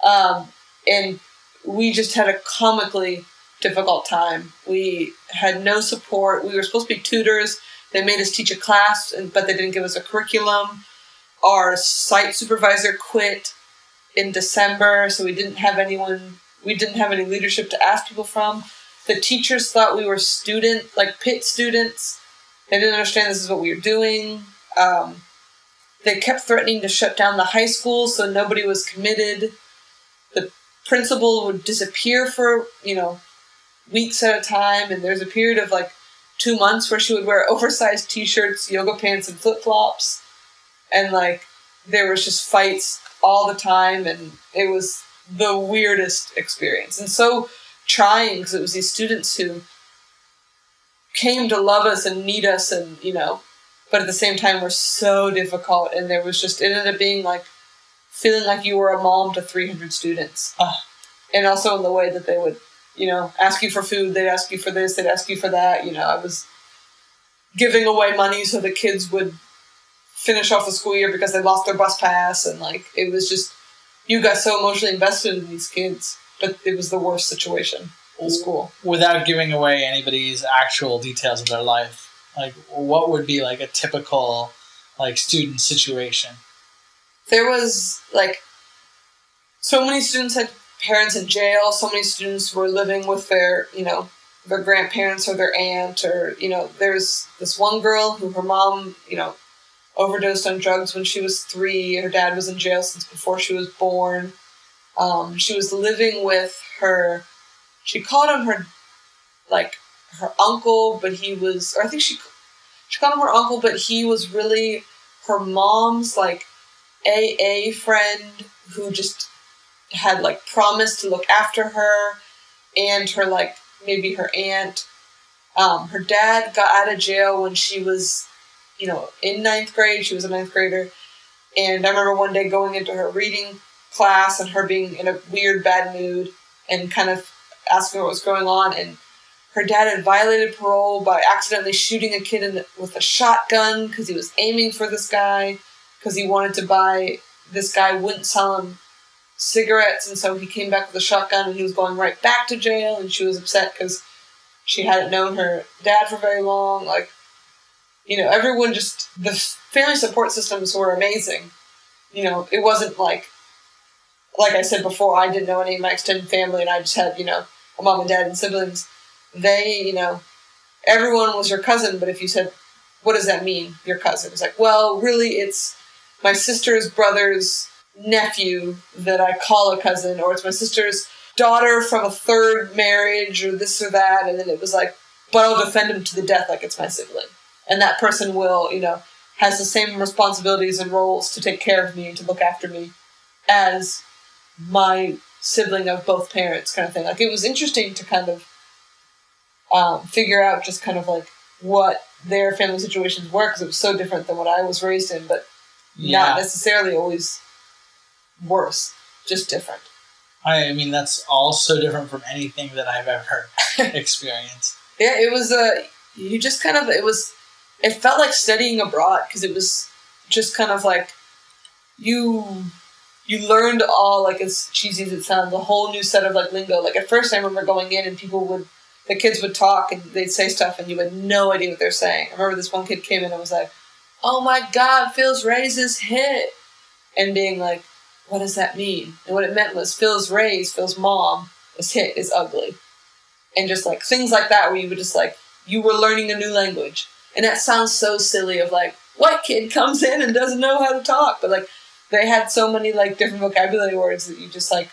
And we just had a comically difficult time. We had no support. We were supposed to be tutors. They made us teach a class, but they didn't give us a curriculum. Our site supervisor quit in December, so we didn't have any leadership to ask people from. The teachers thought we were Pitt students. They didn't understand this is what we were doing. They kept threatening to shut down the high school, so nobody was committed. The principal would disappear for, weeks at a time, and there's a period of 2 months where she would wear oversized t-shirts, yoga pants, and flip-flops. And there was just fights all the time, and it was the weirdest experience. And so trying, because it was these students who came to love us and need us, and, but at the same time were so difficult. And there was just, it ended up being feeling like you were a mom to 300 students. And also in the way that they would, ask you for food, they'd ask you for this, they'd ask you for that. I was giving away money so the kids would finish off the school year because they lost their bus pass. And it was just, you got so emotionally invested in these kids, but it was the worst situation in school. Without giving away anybody's actual details of their life, what would be a typical student situation? There was so many students had parents in jail. So many students were living with their grandparents or their aunt, or, there's this one girl who her mom, overdosed on drugs when she was 3. Her dad was in jail since before she was born. She was living with she called him her uncle, but he was, or I think she called him her uncle, but he was really her mom's AA friend who just had promised to look after her, and her maybe her aunt. Her dad got out of jail when she was in 9th grade. She was a 9th grader, and I remember one day going into her reading class and her being in a weird bad mood and kind of asking what was going on, and her dad had violated parole by accidentally shooting a kid with a shotgun because he was aiming for this guy, because he wanted to buy, this guy wouldn't sell him cigarettes, and so he came back with a shotgun, and he was going right back to jail, and she was upset because she hadn't known her dad for very long. Everyone just, the family support systems were amazing. It wasn't like I said before, I didn't know any of my extended family, and I just had, a mom and dad and siblings. they, you know, everyone was your cousin, but if you said, what does that mean, your cousin? It's like, well, really, it's my sister's brother's nephew that I call a cousin, or it's my sister's daughter from a third marriage, or this or that, and then it was like, but I'll defend him to the death like it's my sibling. And that person will, you know, has the same responsibilities and roles to take care of me and to look after me as my sibling of both parents, kind of thing. Like, it was interesting to kind of figure out just kind of like what their family situations were, because it was so different than what I was raised in, but not necessarily always worse, just different. I mean, that's all so different from anything that I've ever experienced. Yeah, it was you just kind of, it felt like studying abroad, because it was just kind of like you learned all, like, as cheesy as it sounds, a whole new set of like lingo. Like, at first I remember going in and the kids would talk and they'd say stuff and you had no idea what they're saying. I remember this one kid came in and was like, oh my God, Phil's raise is hit. And being like, what does that mean? And what it meant was Phil's raise, Phil's mom, is hit, is ugly. And just like things like that, where you would just like, you were learning a new language. And that sounds so silly, of like, white kid comes in and doesn't know how to talk. But like, they had so many like different vocabulary words that you just like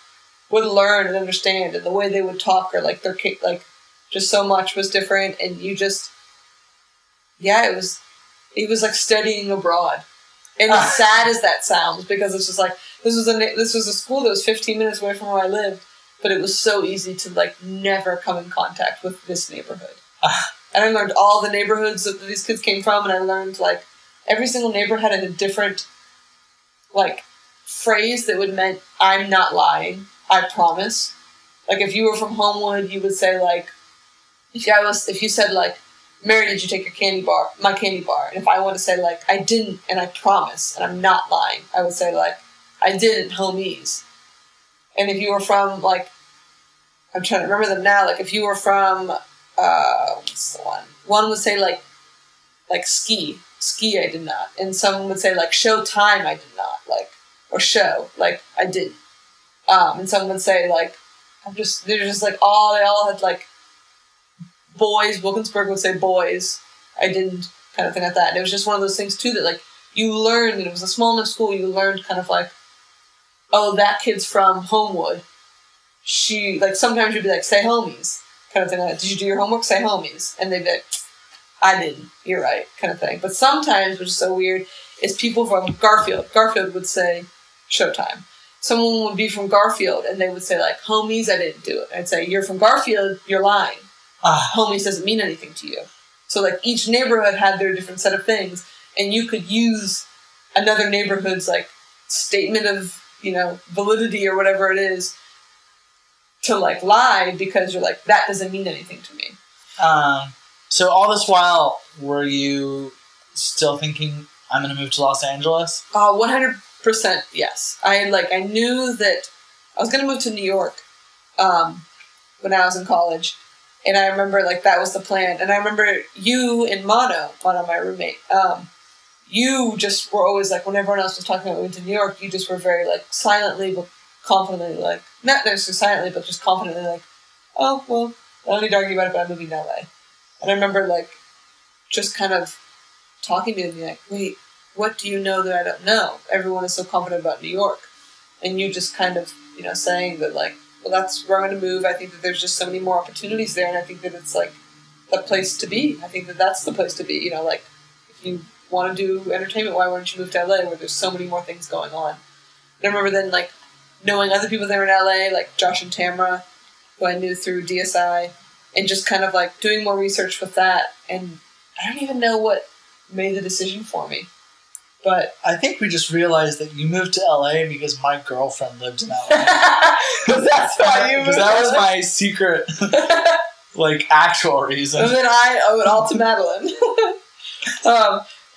would learn and understand. And the way they would talk, or like their like, just so much was different. And you just, it was like studying abroad. And as sad as that sounds, because it's just like, this was a school that was 15 minutes away from where I lived, but it was so easy to like never come in contact with this neighborhood. And I learned all the neighborhoods that these kids came from, and I learned like every single neighborhood had a different like phrase that would mean, I'm not lying, I promise. Like, if you were from Homewood, you would say like, if you said like, Mary, did you take my candy bar? And if I want to say like, I didn't, and I promise, and I'm not lying, I would say like, I didn't, homies. And if you were from like, I'm trying to remember them now, like if you were from, what's the one? One would say like ski, I did not. And someone would say like, show time, I did not, like, or show, like, I didn't. And someone would say like, they're just like, they all had like, boys, Wilkinsburg would say boys, I didn't, kind of thing like that. And it was just one of those things too that like, you learned, and it was a small enough school, you learned kind of like, oh, that kid's from Homewood. She, like, sometimes you'd be like, say homies, kind of thing like that. Did you do your homework? Say homies. And they'd be like, I didn't, you're right, kind of thing. But sometimes, which is so weird, is people from Garfield would say Showtime. Someone would be from Garfield and they would say like, homies, I didn't do it. I'd say, you're from Garfield, you're lying. Homies doesn't mean anything to you. So like each neighborhood had their different set of things, and you could use another neighborhood's like statement of, you know, validity or whatever it is to like lie, because you're like, that doesn't mean anything to me. So all this while, were you still thinking, I'm going to move to Los Angeles? 100% yes. I knew that I was going to move to New York when I was in college. And I remember, like, that was the plan. And I remember you and Mono, my roommate, you just were always, like, when everyone else was talking about moving to New York, you just were very, like, silently but confidently, like, not necessarily silently, but just confidently, like, oh, well, I don't need to argue about it, but I'm moving to LA. And I remember, like, just kind of talking to me, like, wait, what do you know that I don't know? Everyone is so confident about New York. And you just kind of, you know, saying that, like, well, that's where I'm going to move. I think that there's just so many more opportunities there, and I think that it's, like, the place to be. I think that that's the place to be. You know, like, if you want to do entertainment, why wouldn't you move to LA, where there's so many more things going on? And I remember then, like, knowing other people there in LA, like Josh and Tamara, who I knew through DSI, and just kind of, like, doing more research with that. And I don't even know what made the decision for me. But I think we just realized that you moved to LA because my girlfriend lived in LA. That's why you moved. Because that was my secret, like, actual reason. And then I owe it all to Madeline.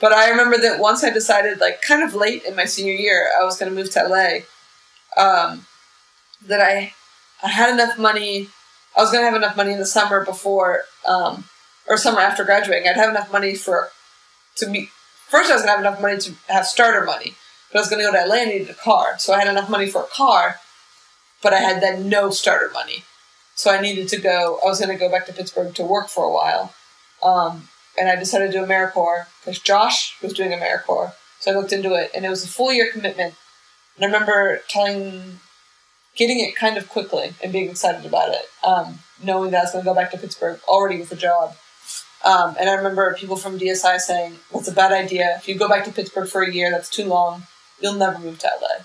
But I remember that once I decided, like, kind of late in my senior year, I was going to move to LA, that I had enough money. I was going to have enough money in the summer before, or summer after graduating. I'd have enough money to meet. First, I was going to have enough money to have starter money, but I was going to go to LA and needed a car. So I had enough money for a car, but I had then no starter money. So I needed to go. I was going to go back to Pittsburgh to work for a while. And I decided to do AmeriCorps because Josh was doing AmeriCorps. So I looked into it, and it was a full-year commitment. And I remember getting it kind of quickly and being excited about it, knowing that I was going to go back to Pittsburgh already with a job. And I remember people from DSI saying, that's a bad idea. If you go back to Pittsburgh for a year, that's too long. You'll never move to LA.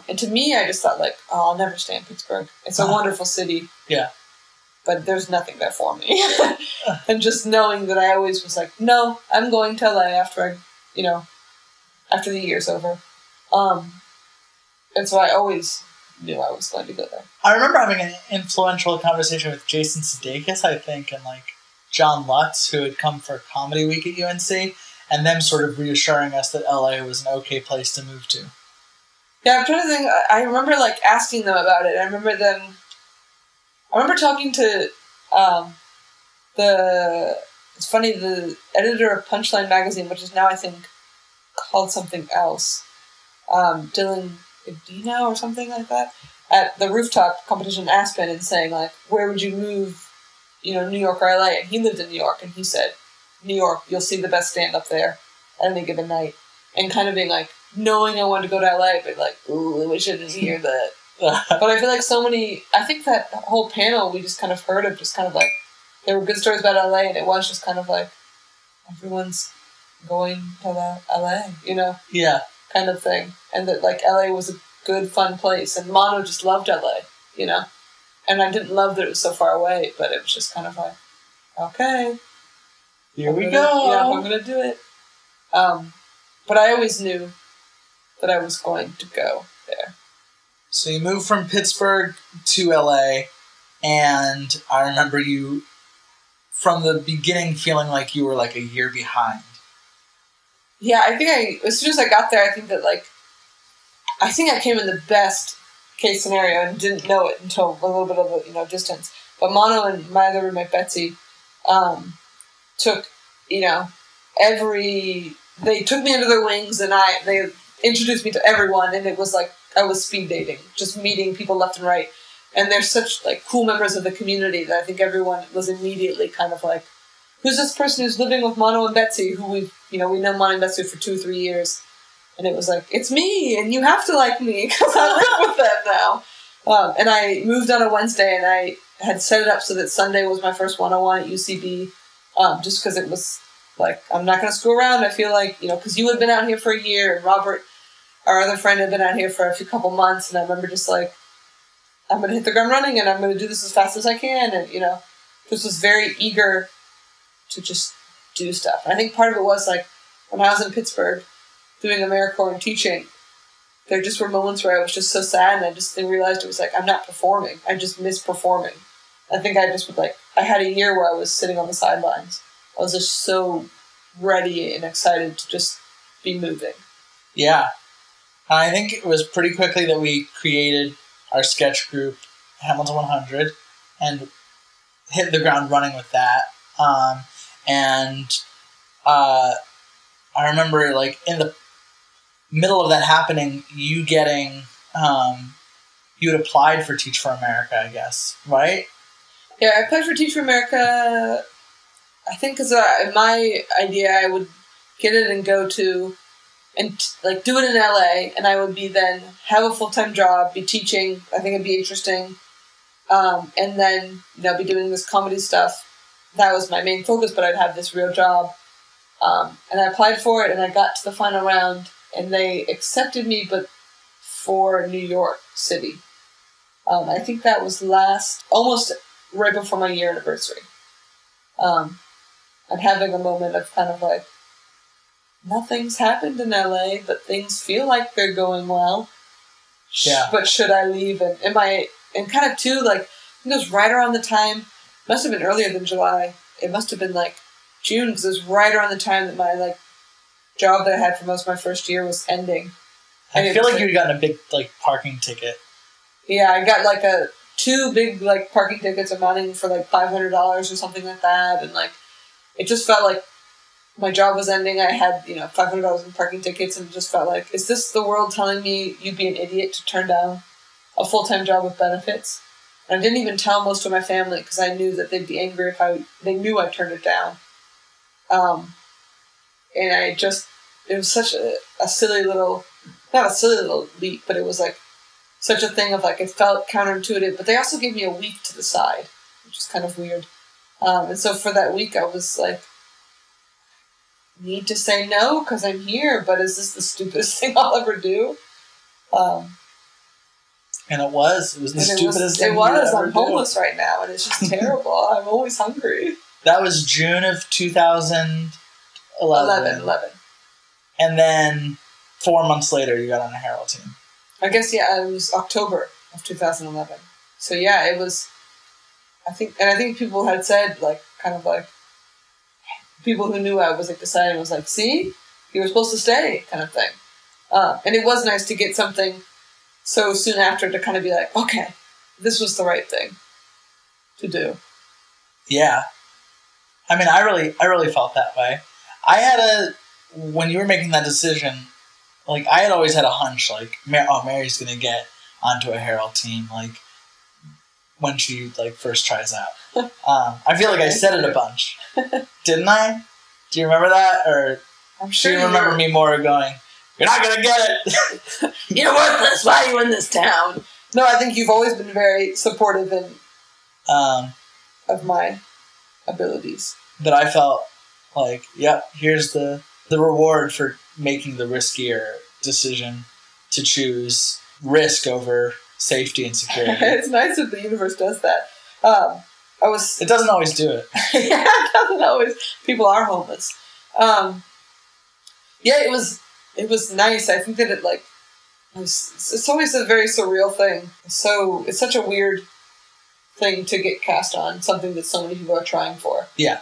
And to me, I just thought, like, oh, I'll never stay in Pittsburgh. It's a wonderful city. Yeah. But there's nothing there for me. And just knowing that I always was like, no, I'm going to LA after after the year's over. And so I always knew I was going to go there. I remember having an influential conversation with Jason Sudeikis, I think, and like John Lutz, who had come for Comedy Week at UNC, and them sort of reassuring us that LA was an okay place to move to. Yeah, I'm trying to think. I remember like asking them about it. I remember talking to it's funny, the editor of Punchline magazine, which is now I think called something else, Dylan Edina or something like that, at the rooftop competition in Aspen, and saying like, where would you move, New York or LA? And he lived in New York, and he said, New York, you'll see the best stand-up there at any given night. And kind of being like, knowing I wanted to go to LA, but like, ooh, we shouldn't hear that. But I feel like I think that whole panel we just kind of heard of, just kind of like, there were good stories about LA, and it was just kind of like, everyone's going to LA, Yeah. Kind of thing. And that like LA was a good, fun place, and Mono just loved LA, And I didn't love that it was so far away, but it was just kind of like, okay. Here we go. Yeah, I'm going to do it. But I always knew that I was going to go there. So you moved from Pittsburgh to LA, and I remember you, from the beginning, feeling like you were like a year behind. Yeah, I think as soon as I got there, I think I came in the best case scenario and didn't know it until a little bit of a, distance. But Mono and my other roommate, Betsy, took, they took me under their wings, and they introduced me to everyone, and it was like I was speed dating, just meeting people left and right. And they're such like cool members of the community that I think everyone was immediately kind of like, who's this person who's living with Mono and Betsy, who we know Mono and Betsy for 2-3 years. And it was like, it's me, and you have to like me because I live with them now. And I moved on a Wednesday, and I had set it up so that Sunday was my first one-on-one at UCB, just because it was like, I'm not going to screw around. I feel like, because you had been out here for a year, and Robert, our other friend, had been out here for a couple months, and I remember just like, I'm going to hit the ground running, and I'm going to do this as fast as I can, and, just was very eager to just do stuff. And I think part of it was like, when I was in Pittsburgh doing AmeriCorps and teaching, there just were moments where I was just so sad, and I just realized it was like, I'm not performing. I just miss performing. I think I just would like, I had a year where I was sitting on the sidelines. I was just so ready and excited to just be moving. Yeah. I think it was pretty quickly that we created our sketch group, Hamilton 100, and hit the ground running with that. I remember, like, in the middle of that happening, you getting, you had applied for Teach for America, I guess, right? Yeah, I applied for Teach for America, I think because my idea, I would get it and go to, and do it in LA, and I would be then have a full-time job, be teaching. I think it'd be interesting, and then be doing this comedy stuff. That was my main focus, but I'd have this real job. And I applied for it, and I got to the final round, and they accepted me, but for New York City. I think that was almost right before my year anniversary. I'm having a moment of kind of like, nothing's happened in LA, but things feel like they're going well. Yeah. But should I leave? And kind of too, like, I think it was right around the time, must have been earlier than July. It must have been like June, because it was right around the time that my like job that I had for most of my first year was ending. I feel like you'd gotten a big like parking ticket. Yeah, I got like two big like parking tickets amounting for like $500 or something like that, and like it just felt like my job was ending. I had $500 in parking tickets, and it just felt like, is this the world telling me you'd be an idiot to turn down a full-time job with benefits? And I didn't even tell most of my family because I knew that they'd be angry if they knew I turned it down. And it was such a silly little, not a silly little leap, but it was like such a thing of like, it felt counterintuitive, but they also gave me a week to decide, which is kind of weird. And so for that week, I was like, need to say no because I'm here, but is this the stupidest thing I'll ever do? And it was the stupidest thing. It was. I'm homeless right now, and it's just terrible. I'm always hungry. That was June of 2011. 11. And then 4 months later, you got on a Harold team. I guess, yeah, it was October of 2011. So, yeah, it was, I think people had said, like, kind of like, people who knew I was, like, deciding, was like, see, you were supposed to stay, kind of thing. And it was nice to get something so soon after to kind of be like, okay, this was the right thing to do. Yeah. I mean, I really felt that way. When you were making that decision, like, I had always had a hunch, like, Mary's going to get onto a Harold team, like, when she, like, first tries out. I feel like I said it a bunch. Didn't I? Do you remember that? Or I'm sure do you remember me more going, you're not going to get it. You're worthless. Why are you in this town? No, I think you've always been very supportive of my abilities. But I felt like, yep, here's the reward for making the riskier decision to choose risk over safety and security. It's nice that the universe does that. It doesn't always do it. Yeah, it doesn't always. People are homeless. Yeah, it was nice. I think that it's always a very surreal thing. So it's such a weird thing to get cast on, something that so many people are trying for. Yeah.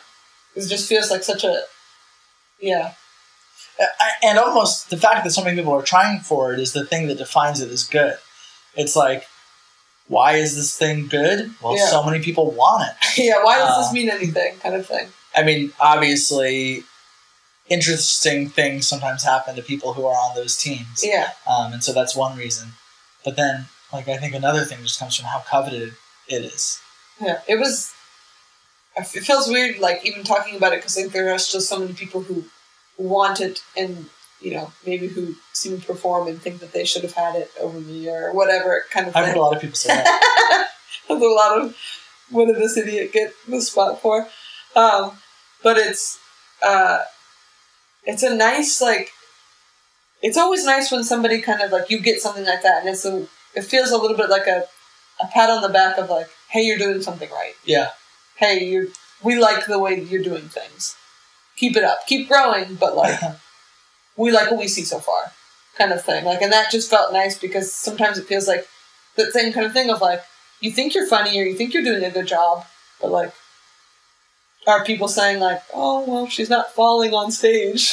It just feels like such a, yeah. And almost the fact that so many people are trying for it is the thing that defines it as good. It's like, why is this thing good? Well, yeah. So many people want it. Yeah, why does this mean anything, kind of thing? I mean, obviously, interesting things sometimes happen to people who are on those teams. Yeah. And so that's one reason. But then, like, I think another thing just comes from how coveted it is. Yeah, it feels weird, like, even talking about it, because I think there are still so many people who want it and, you know, maybe who see me perform and think that they should have had it over me or whatever kind of thing. I've heard a lot of people say that. There's a lot of, what did this idiot get the spot for? But it's a nice, like, it's always nice when somebody kind of, like, you get something like that, and it feels a little bit like a pat on the back of, like, hey, you're doing something right. Yeah. Hey, we like the way you're doing things. Keep it up. Keep growing, but, like, we like what we see so far, kind of thing. Like, and that just felt nice because sometimes it feels like the same kind of thing of, like, you think you're funny or you think you're doing a good job, but, like, are people saying, like, oh, well, she's not falling on stage.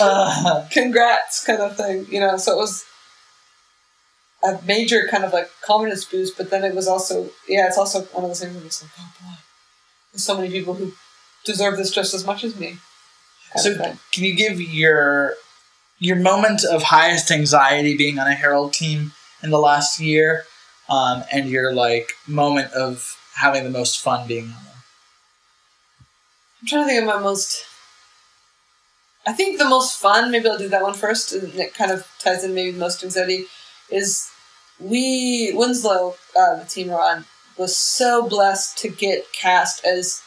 Congrats, kind of thing. You know, so it was a major kind of, like, confidence boost, but then it was also, yeah, it's also one of those things where it's like, oh, boy, there's so many people who deserve this just as much as me. So can you give your moment of highest anxiety being on a Harold team in the last year, and your, like, moment of having the most fun being on them? I'm trying to think of I think the most fun, maybe I'll do that one first, and it kind of ties in maybe the most anxiety, is Winslow, the team we're on, was so blessed to get cast as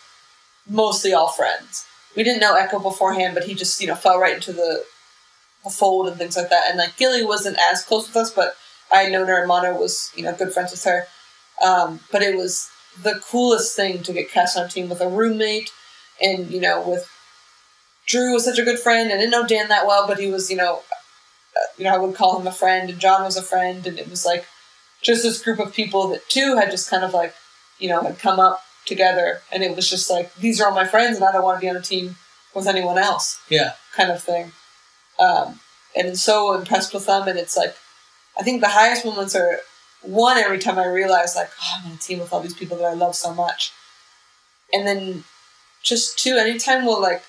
mostly all friends. We didn't know Echo beforehand, but he just, you know, fell right into the fold and things like that. And, like, Gilly wasn't as close with us, but I had known her, and Mono was, you know, good friends with her. But it was the coolest thing to get cast on a team with a roommate, and, you know, with Drew was such a good friend. I didn't know Dan that well, but he was, you know, I would call him a friend, and John was a friend, and it was, like, just this group of people that, too, had just kind of, like, you know, had come up together, and it was just like, these are all my friends, and I don't want to be on a team with anyone else. Yeah. Kind of thing. And so impressed with them, and it's like, I think the highest moments are, one, every time I realize, like, oh, I'm on a team with all these people that I love so much. And then, just two, anytime we'll, like,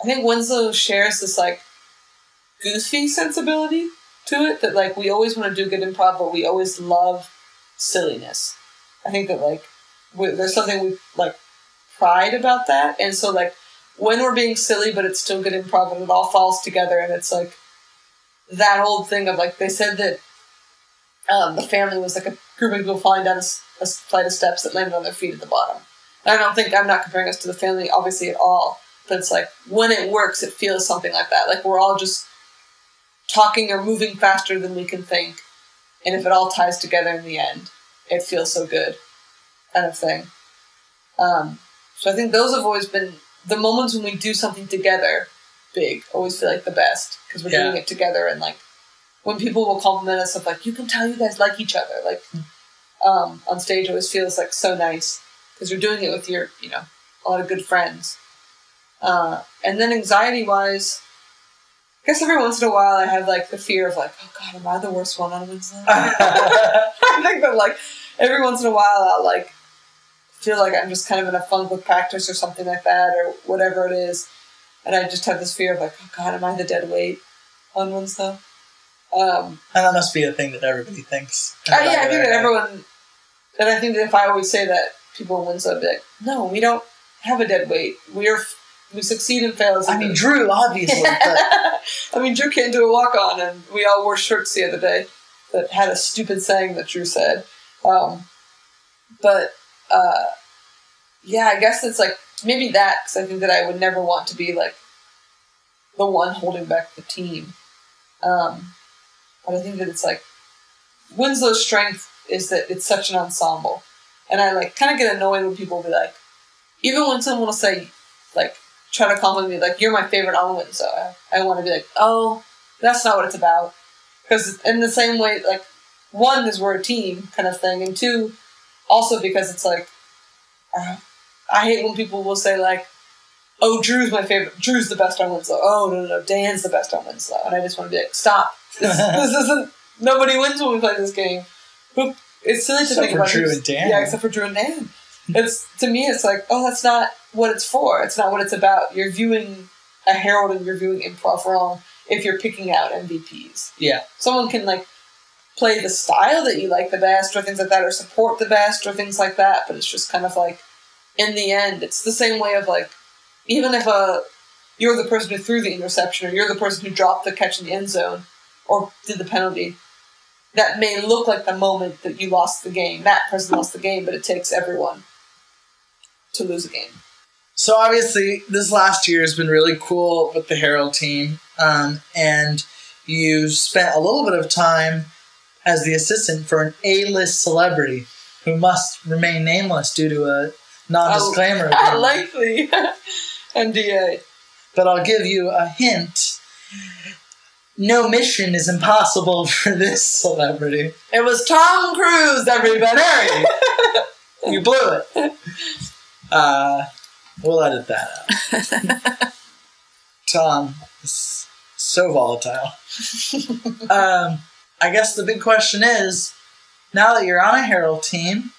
I think Winslow shares this, like, goofy sensibility to it, that, like, we always want to do good improv, but we always love silliness. I think that, like, there's something we, like, pride about that. And so, like, when we're being silly, but it's still good improv, and it all falls together, and it's, like, that whole thing of, like, they said that the family was, like, a group of people falling down a flight of steps that landed on their feet at the bottom. And I'm not comparing us to the family, obviously, at all. But it's like, when it works, it feels something like that. Like, we're all just talking or moving faster than we can think. And if it all ties together in the end, it feels so good, kind of thing. So I think those have always been the moments when we do something together, big, always feel like the best. Because we're doing it together. And, like, when people will compliment us of, like, you can tell you guys like each other. Like, on stage, it always feels, like, so nice. Because you're doing it with your, you know, a lot of good friends. And then anxiety-wise, I guess every once in a while I have, like, the fear of, like, oh, God, am I the worst one on Winslow? I think that, like, every once in a while I'll, like, feel like I'm just kind of in a funk with practice or something like that, or whatever it is. And I just have this fear of, like, oh, God, am I the dead weight on Winslow? And that must be a thing that everybody thinks. Yeah, I think that everyone... And I think that if I would say that, people in Winslow would be like, no, we don't have a dead weight. We succeed and fail as a mean, Drew, obviously. But... I mean, Drew can't do a walk-on, and we all wore shirts the other day that had a stupid saying that Drew said. Yeah, I guess it's, like, maybe that, because I think that I would never want to be, like, the one holding back the team. But I think that it's, like, Winslow's strength is that it's such an ensemble. And I, like, kind of get annoyed when people be like, even when someone will say, like, try to compliment me, like, you're my favorite on Winslow, I want to be like, oh, that's not what it's about. Because in the same way, like, one, is we're a team kind of thing, and two, also because it's like, I hate when people will say, like, oh, Drew's my favorite, Drew's the best on Winslow, oh, no, Dan's the best on Winslow, and I just want to be like, stop, this isn't, nobody wins when we play this game. It's silly to think about Drew and Dan. Yeah, except for Drew and Dan. To me, it's like, oh, that's not what it's for. It's not what it's about. You're viewing a Harold and you're viewing improv wrong if you're picking out MVPs. Yeah. Someone can, like, play the style that you like the best or things like that, or support the best or things like that, but it's just kind of like, in the end, it's the same way of, like, even if you're the person who threw the interception or you're the person who dropped the catch in the end zone or did the penalty, that may look like the moment that you lost the game. That person lost the game, but it takes everyone to lose a game. So obviously, this last year has been really cool with the Harold team, and you spent a little bit of time as the assistant for an A-list celebrity who must remain nameless due to a non-disclaimer. Likely. NDA. But I'll give you a hint. No mission is impossible for this celebrity. It was Tom Cruise, everybody. You blew it. We'll edit that out. Tom is so volatile. I guess the big question is, now that you're on a Harold team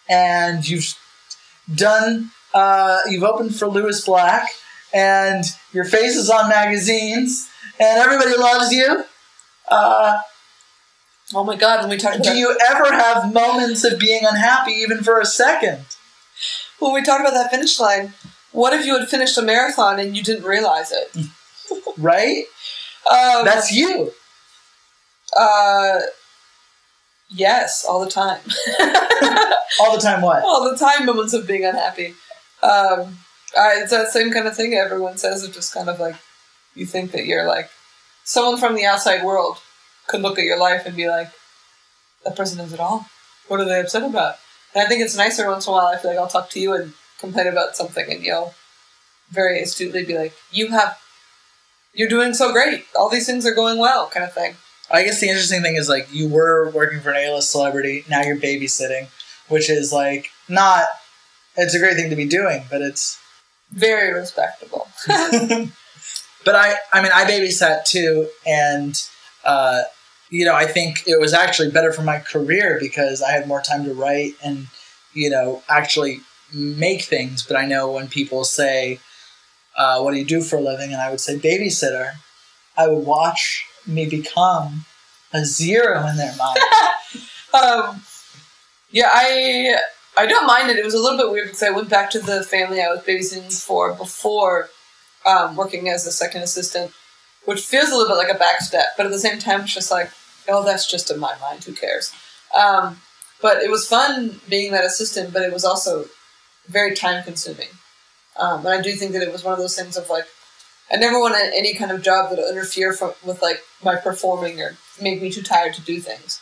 and you've opened for Lewis Black and your face is on magazines and everybody loves you. Oh my God, when we talked about... Do you ever have moments of being unhappy even for a second? When we talked about that finish line, what if you had finished a marathon and you didn't realize it? Right? That's you. Yes, all the time. All the time what? All the time moments of being unhappy. It's that same kind of thing everyone says, of just kind of like, you think that you're like, someone from the outside world could look at your life and be like, that person knows it all. What are they upset about? And I think it's nicer once in a while, I feel like I'll talk to you and complain about something and you'll very astutely be like, you're doing so great. All these things are going well, kind of thing. I guess the interesting thing is, like, you were working for an A-list celebrity, now you're babysitting, which is, like, it's a great thing to be doing, but it's... very respectable. But I babysat too, and, I think it was actually better for my career because I had more time to write and, actually make things. But I know when people say, what do you do for a living? And I would say babysitter, I would watch me become a zero in their mind. I don't mind it. It was a little bit weird because I went back to the family I was babysitting for before working as a second assistant, which feels a little bit like a backstep, but at the same time, it's just like, oh, that's just in my mind. Who cares? But it was fun being that assistant, but it was also very time-consuming. And I do think that it was one of those things of, like, I never wanted any kind of job that will interfere with, like, my performing or make me too tired to do things.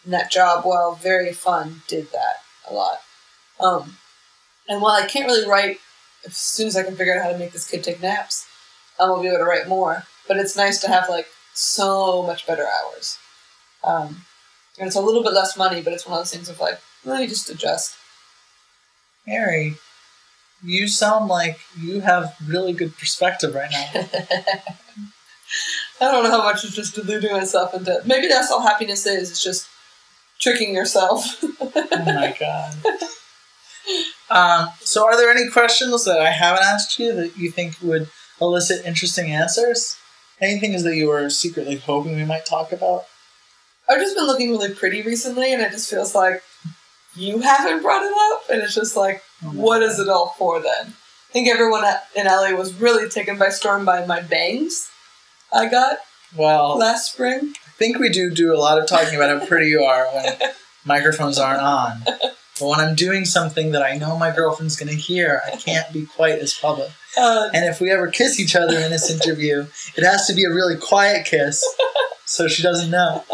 And that job, while very fun, did that a lot. And while I can't really write, as soon as I can figure out how to make this kid take naps, I'll be able to write more. But it's nice to have, like, so much better hours. And it's a little bit less money, but it's one of those things of, like, well, you just adjust. Mary, you sound like you have really good perspective right now. I don't know how much it's just deluding myself into. Maybe that's all happiness is. It's just tricking yourself. Oh my god. So are there any questions that I haven't asked you that you think would elicit interesting answers? Anything that you were secretly hoping we might talk about? I've just been looking really pretty recently, and it just feels like you haven't brought it up, and it's just like, what is it all for then? I think everyone in LA was really taken by storm by my bangs I got last spring. I think we do a lot of talking about how pretty you are when microphones aren't on. But when I'm doing something that I know my girlfriend's going to hear, I can't be quite as public. And if we ever kiss each other in this interview, it has to be a really quiet kiss so she doesn't know.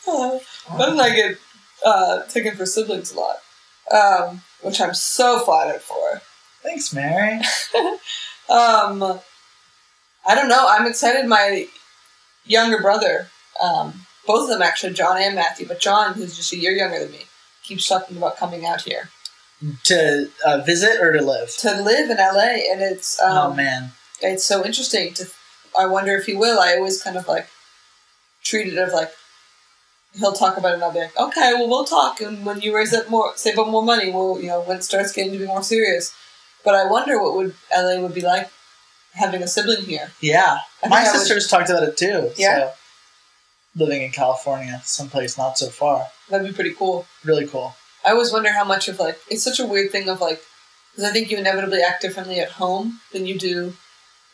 But then I get taken for siblings a lot, which I'm so flattered for. Thanks, Mary. I don't know. I'm excited. My younger brother, both of them actually, John and Matthew, but John, who's just a year younger than me, keeps talking about coming out here. To visit or to live? To live in LA, and it's... oh, man. It's so interesting. I wonder if he will. I always kind of, like, treat it as, like, he'll talk about it and I'll be like, okay, well, we'll talk, and when you save up more money, we'll, when it starts getting to be more serious. But I wonder what LA would be like having a sibling here. Yeah. My sisters talked about it too. Yeah. So, living in California, someplace not so far. That'd be pretty cool. Really cool. I always wonder how much of, like, it's such a weird thing of, like, because I think you inevitably act differently at home than you do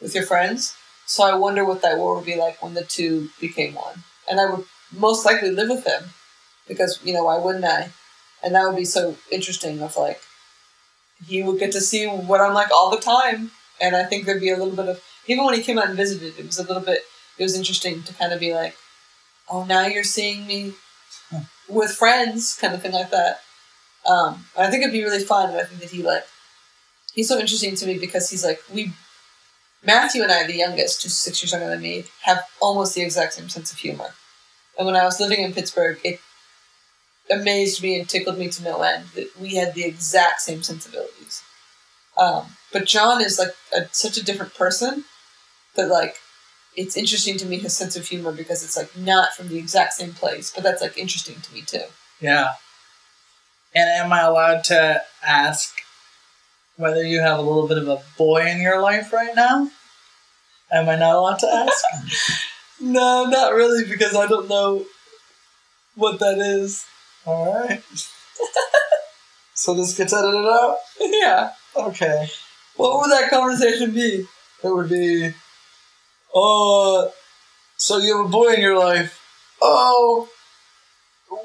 with your friends. So I wonder what that world would be like when the two became one. And I would most likely live with him because, why wouldn't I? And that would be so interesting of, like, he would get to see what I'm like all the time. And I think there'd be a little bit of, even when he came out and visited, it was interesting to kind of be like, oh, now you're seeing me with friends, kind of thing like that. I think it'd be really fun, and I think that he's so interesting to me because he's like, Matthew and I, the youngest, just 6 years younger than me, have almost the exact same sense of humor. And when I was living in Pittsburgh, it amazed me and tickled me to no end that we had the exact same sensibilities. But John is, like, such a different person that, like, it's interesting to me, his sense of humor, because it's, like, not from the exact same place, but that's, like, interesting to me, too. Yeah. And am I allowed to ask whether you have a little bit of a boy in your life right now? Am I not allowed to ask? No, not really, because I don't know what that is. All right. So this gets edited out? Yeah. Okay. What would that conversation be? It would be, so you have a boy in your life. Oh,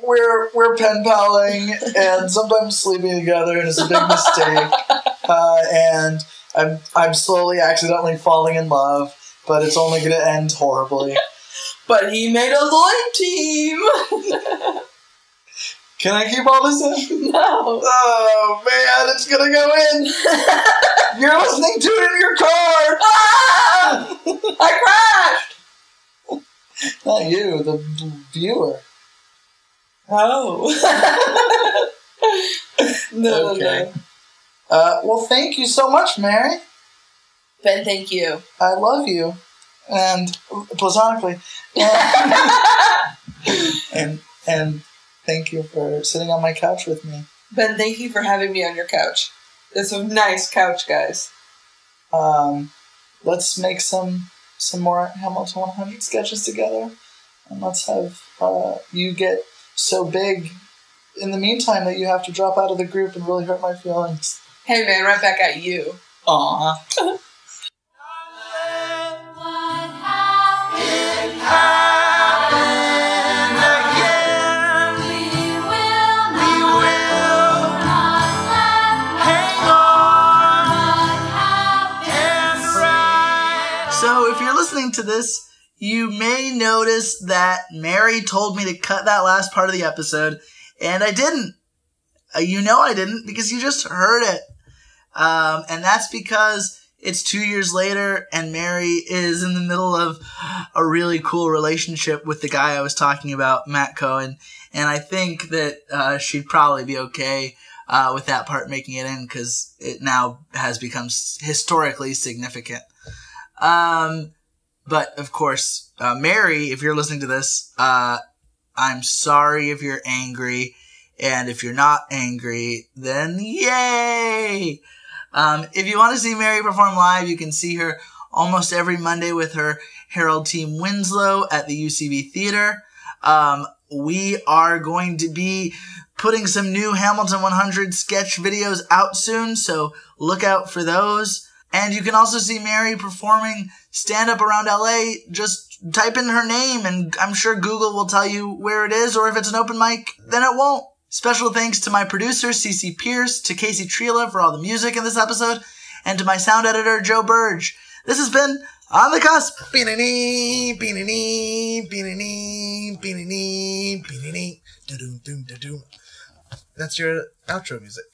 we're pen paling and sometimes sleeping together, and it's a big mistake. And I'm slowly accidentally falling in love, but it's only going to end horribly. But he made a Lloyd team. Can I keep all this in? No. Oh man, it's gonna go in. You're listening to it in your car. Ah! I crashed. Not you, the viewer. Oh. No, okay. No. Well, thank you so much, Mary. Ben, thank you. I love you. And platonically. And thank you for sitting on my couch with me. Ben, thank you for having me on your couch. It's a nice couch, guys. Let's make some more Hamilton 100 sketches together. And let's have you get so big in the meantime that you have to drop out of the group and really hurt my feelings. Hey man, right back at you. Aw. So if you're listening to this, you may notice that Mary told me to cut that last part of the episode, and I didn't. You know I didn't, because you just heard it. And that's because it's 2 years later, and Mary is in the middle of a really cool relationship with the guy I was talking about, Matt Cohen, and I think that she'd probably be okay with that part making it in, because it now has become historically significant. But of course, Mary, if you're listening to this, I'm sorry if you're angry, and if you're not angry, then yay! If you want to see Mary perform live, you can see her almost every Monday with her Harold team Winslow at the UCB Theater. We are going to be putting some new Hamilton 100 sketch videos out soon, so look out for those. And you can also see Mary performing stand-up around LA. Just type in her name, and I'm sure Google will tell you where it is, or if it's an open mic, then it won't. Special thanks to my producer, Cece Pierce, to Casey Trela for all the music in this episode, and to my sound editor, Joe Burge. This has been On the Cusp. That's your outro music.